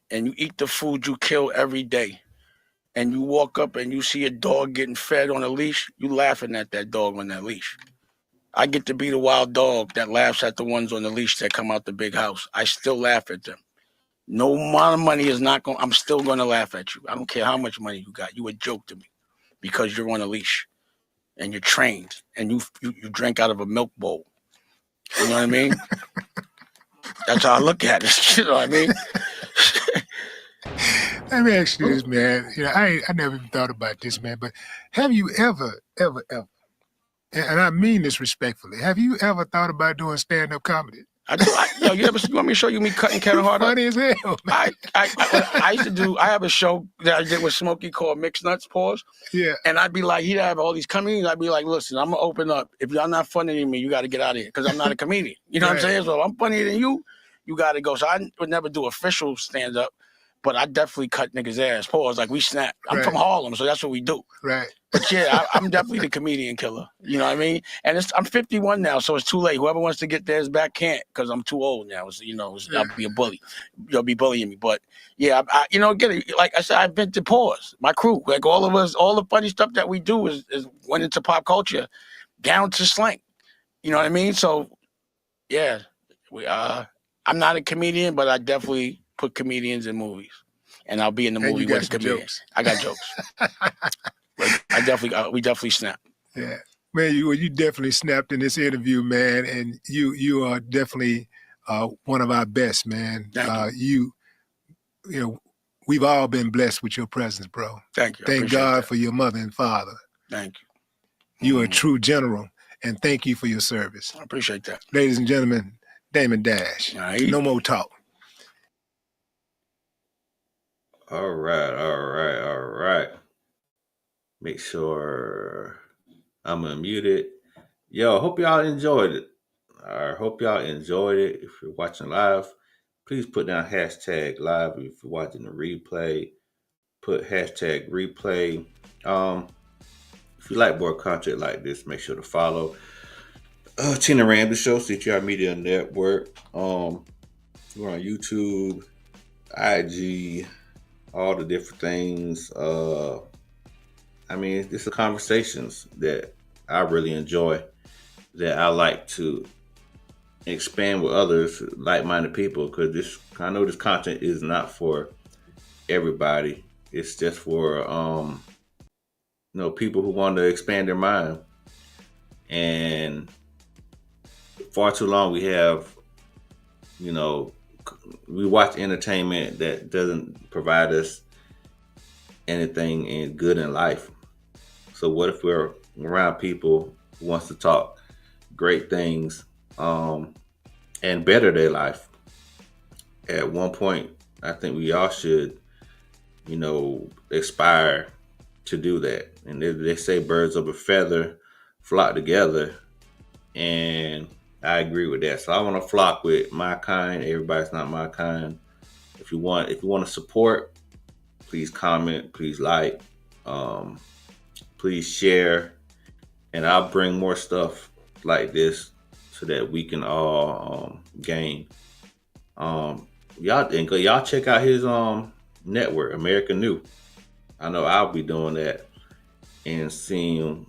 and you eat the food you kill every day, and you walk up and you see a dog getting fed on a leash, you laughing at that dog on that leash. I get to be the wild dog that laughs at the ones on the leash that come out the big house. I still laugh at them. No amount of money is not going. I'm still going to laugh at you. I don't care how much money you got. You a joke to me because you're on a leash and you're trained and you drink out of a milk bowl. You know what I mean? That's how I look at it. You know what I mean? Let me ask you this, man. I never even thought about this, man. But have you ever, and I mean this respectfully, have you ever thought about doing stand-up comedy? I do. You want me to show you me cutting Kevin Hart up? Funny as hell, man. I used to do. I have a show that I did with Smokey called Mixed Nuts. Pause. Yeah. And I'd be like, he'd have all these comedians. I'd be like, listen, I'm gonna open up. If y'all not funny than me, you got to get out of here because I'm not a comedian. You know what I'm saying? So if I'm funnier than you, you got to go. So I would never do official stand up, but I definitely cut niggas' ass. Pause. Like we snap. I'm from Harlem, so that's what we do. Right. But yeah, I'm definitely the comedian killer. You know what I mean? And I'm 51 now, so it's too late. Whoever wants to get theirs back can't because I'm too old now. I'll be a bully. You'll be bullying me. But yeah, get it. Like I said, I've been to pause. My crew, like all of us, all the funny stuff that we do is went into pop culture, down to slang. You know what I mean? So yeah, I'm not a comedian, but I definitely put comedians in movies, and I'll be in the movie with a comedian. Jokes. I got jokes. We definitely snapped. Yeah, man, you definitely snapped in this interview, man, and you are definitely one of our best, man. Thank you. We've all been blessed with your presence, bro. Thank you. Thank God for your mother and father. Thank you. You are a true general, and thank you for your service. I appreciate that. Ladies and gentlemen, Damon Dash. Right. No more talk. All right. Make sure I'm unmuted. Yo, hope y'all enjoyed it. I hope y'all enjoyed it. If you're watching live, please put down hashtag live. If you're watching the replay, put hashtag replay. If you like more content like this, make sure to follow Tina Ramsey Show, CTR Media Network. We're on YouTube, IG, all the different things. It's the conversations that I really enjoy, that I like to expand with others, like-minded people, because I know this content is not for everybody. It's just for people who want to expand their mind. And far too long we have, we watch entertainment that doesn't provide us anything good in life. So what if we're around people who wants to talk great things and better their life? At one point, I think we all should, aspire to do that. And they say birds of a feather flock together, and I agree with that. So I want to flock with my kind. Everybody's not my kind. If you want to support, please comment, please like, please share, and I'll bring more stuff like this so that we can all gain. Y'all check out his network, American New. I know I'll be doing that and seeing,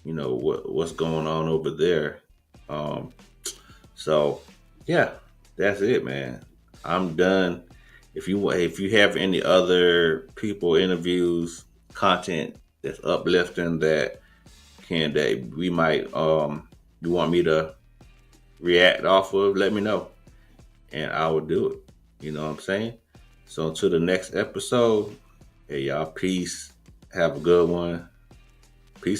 what's going on over there. So yeah, that's it, man. I'm done. If you have any other people, interviews, content that's uplifting that we might you want me to react off of, let me know and I will do it. You know what I'm saying? So until the next episode, hey y'all, peace. Have a good one. Peace out.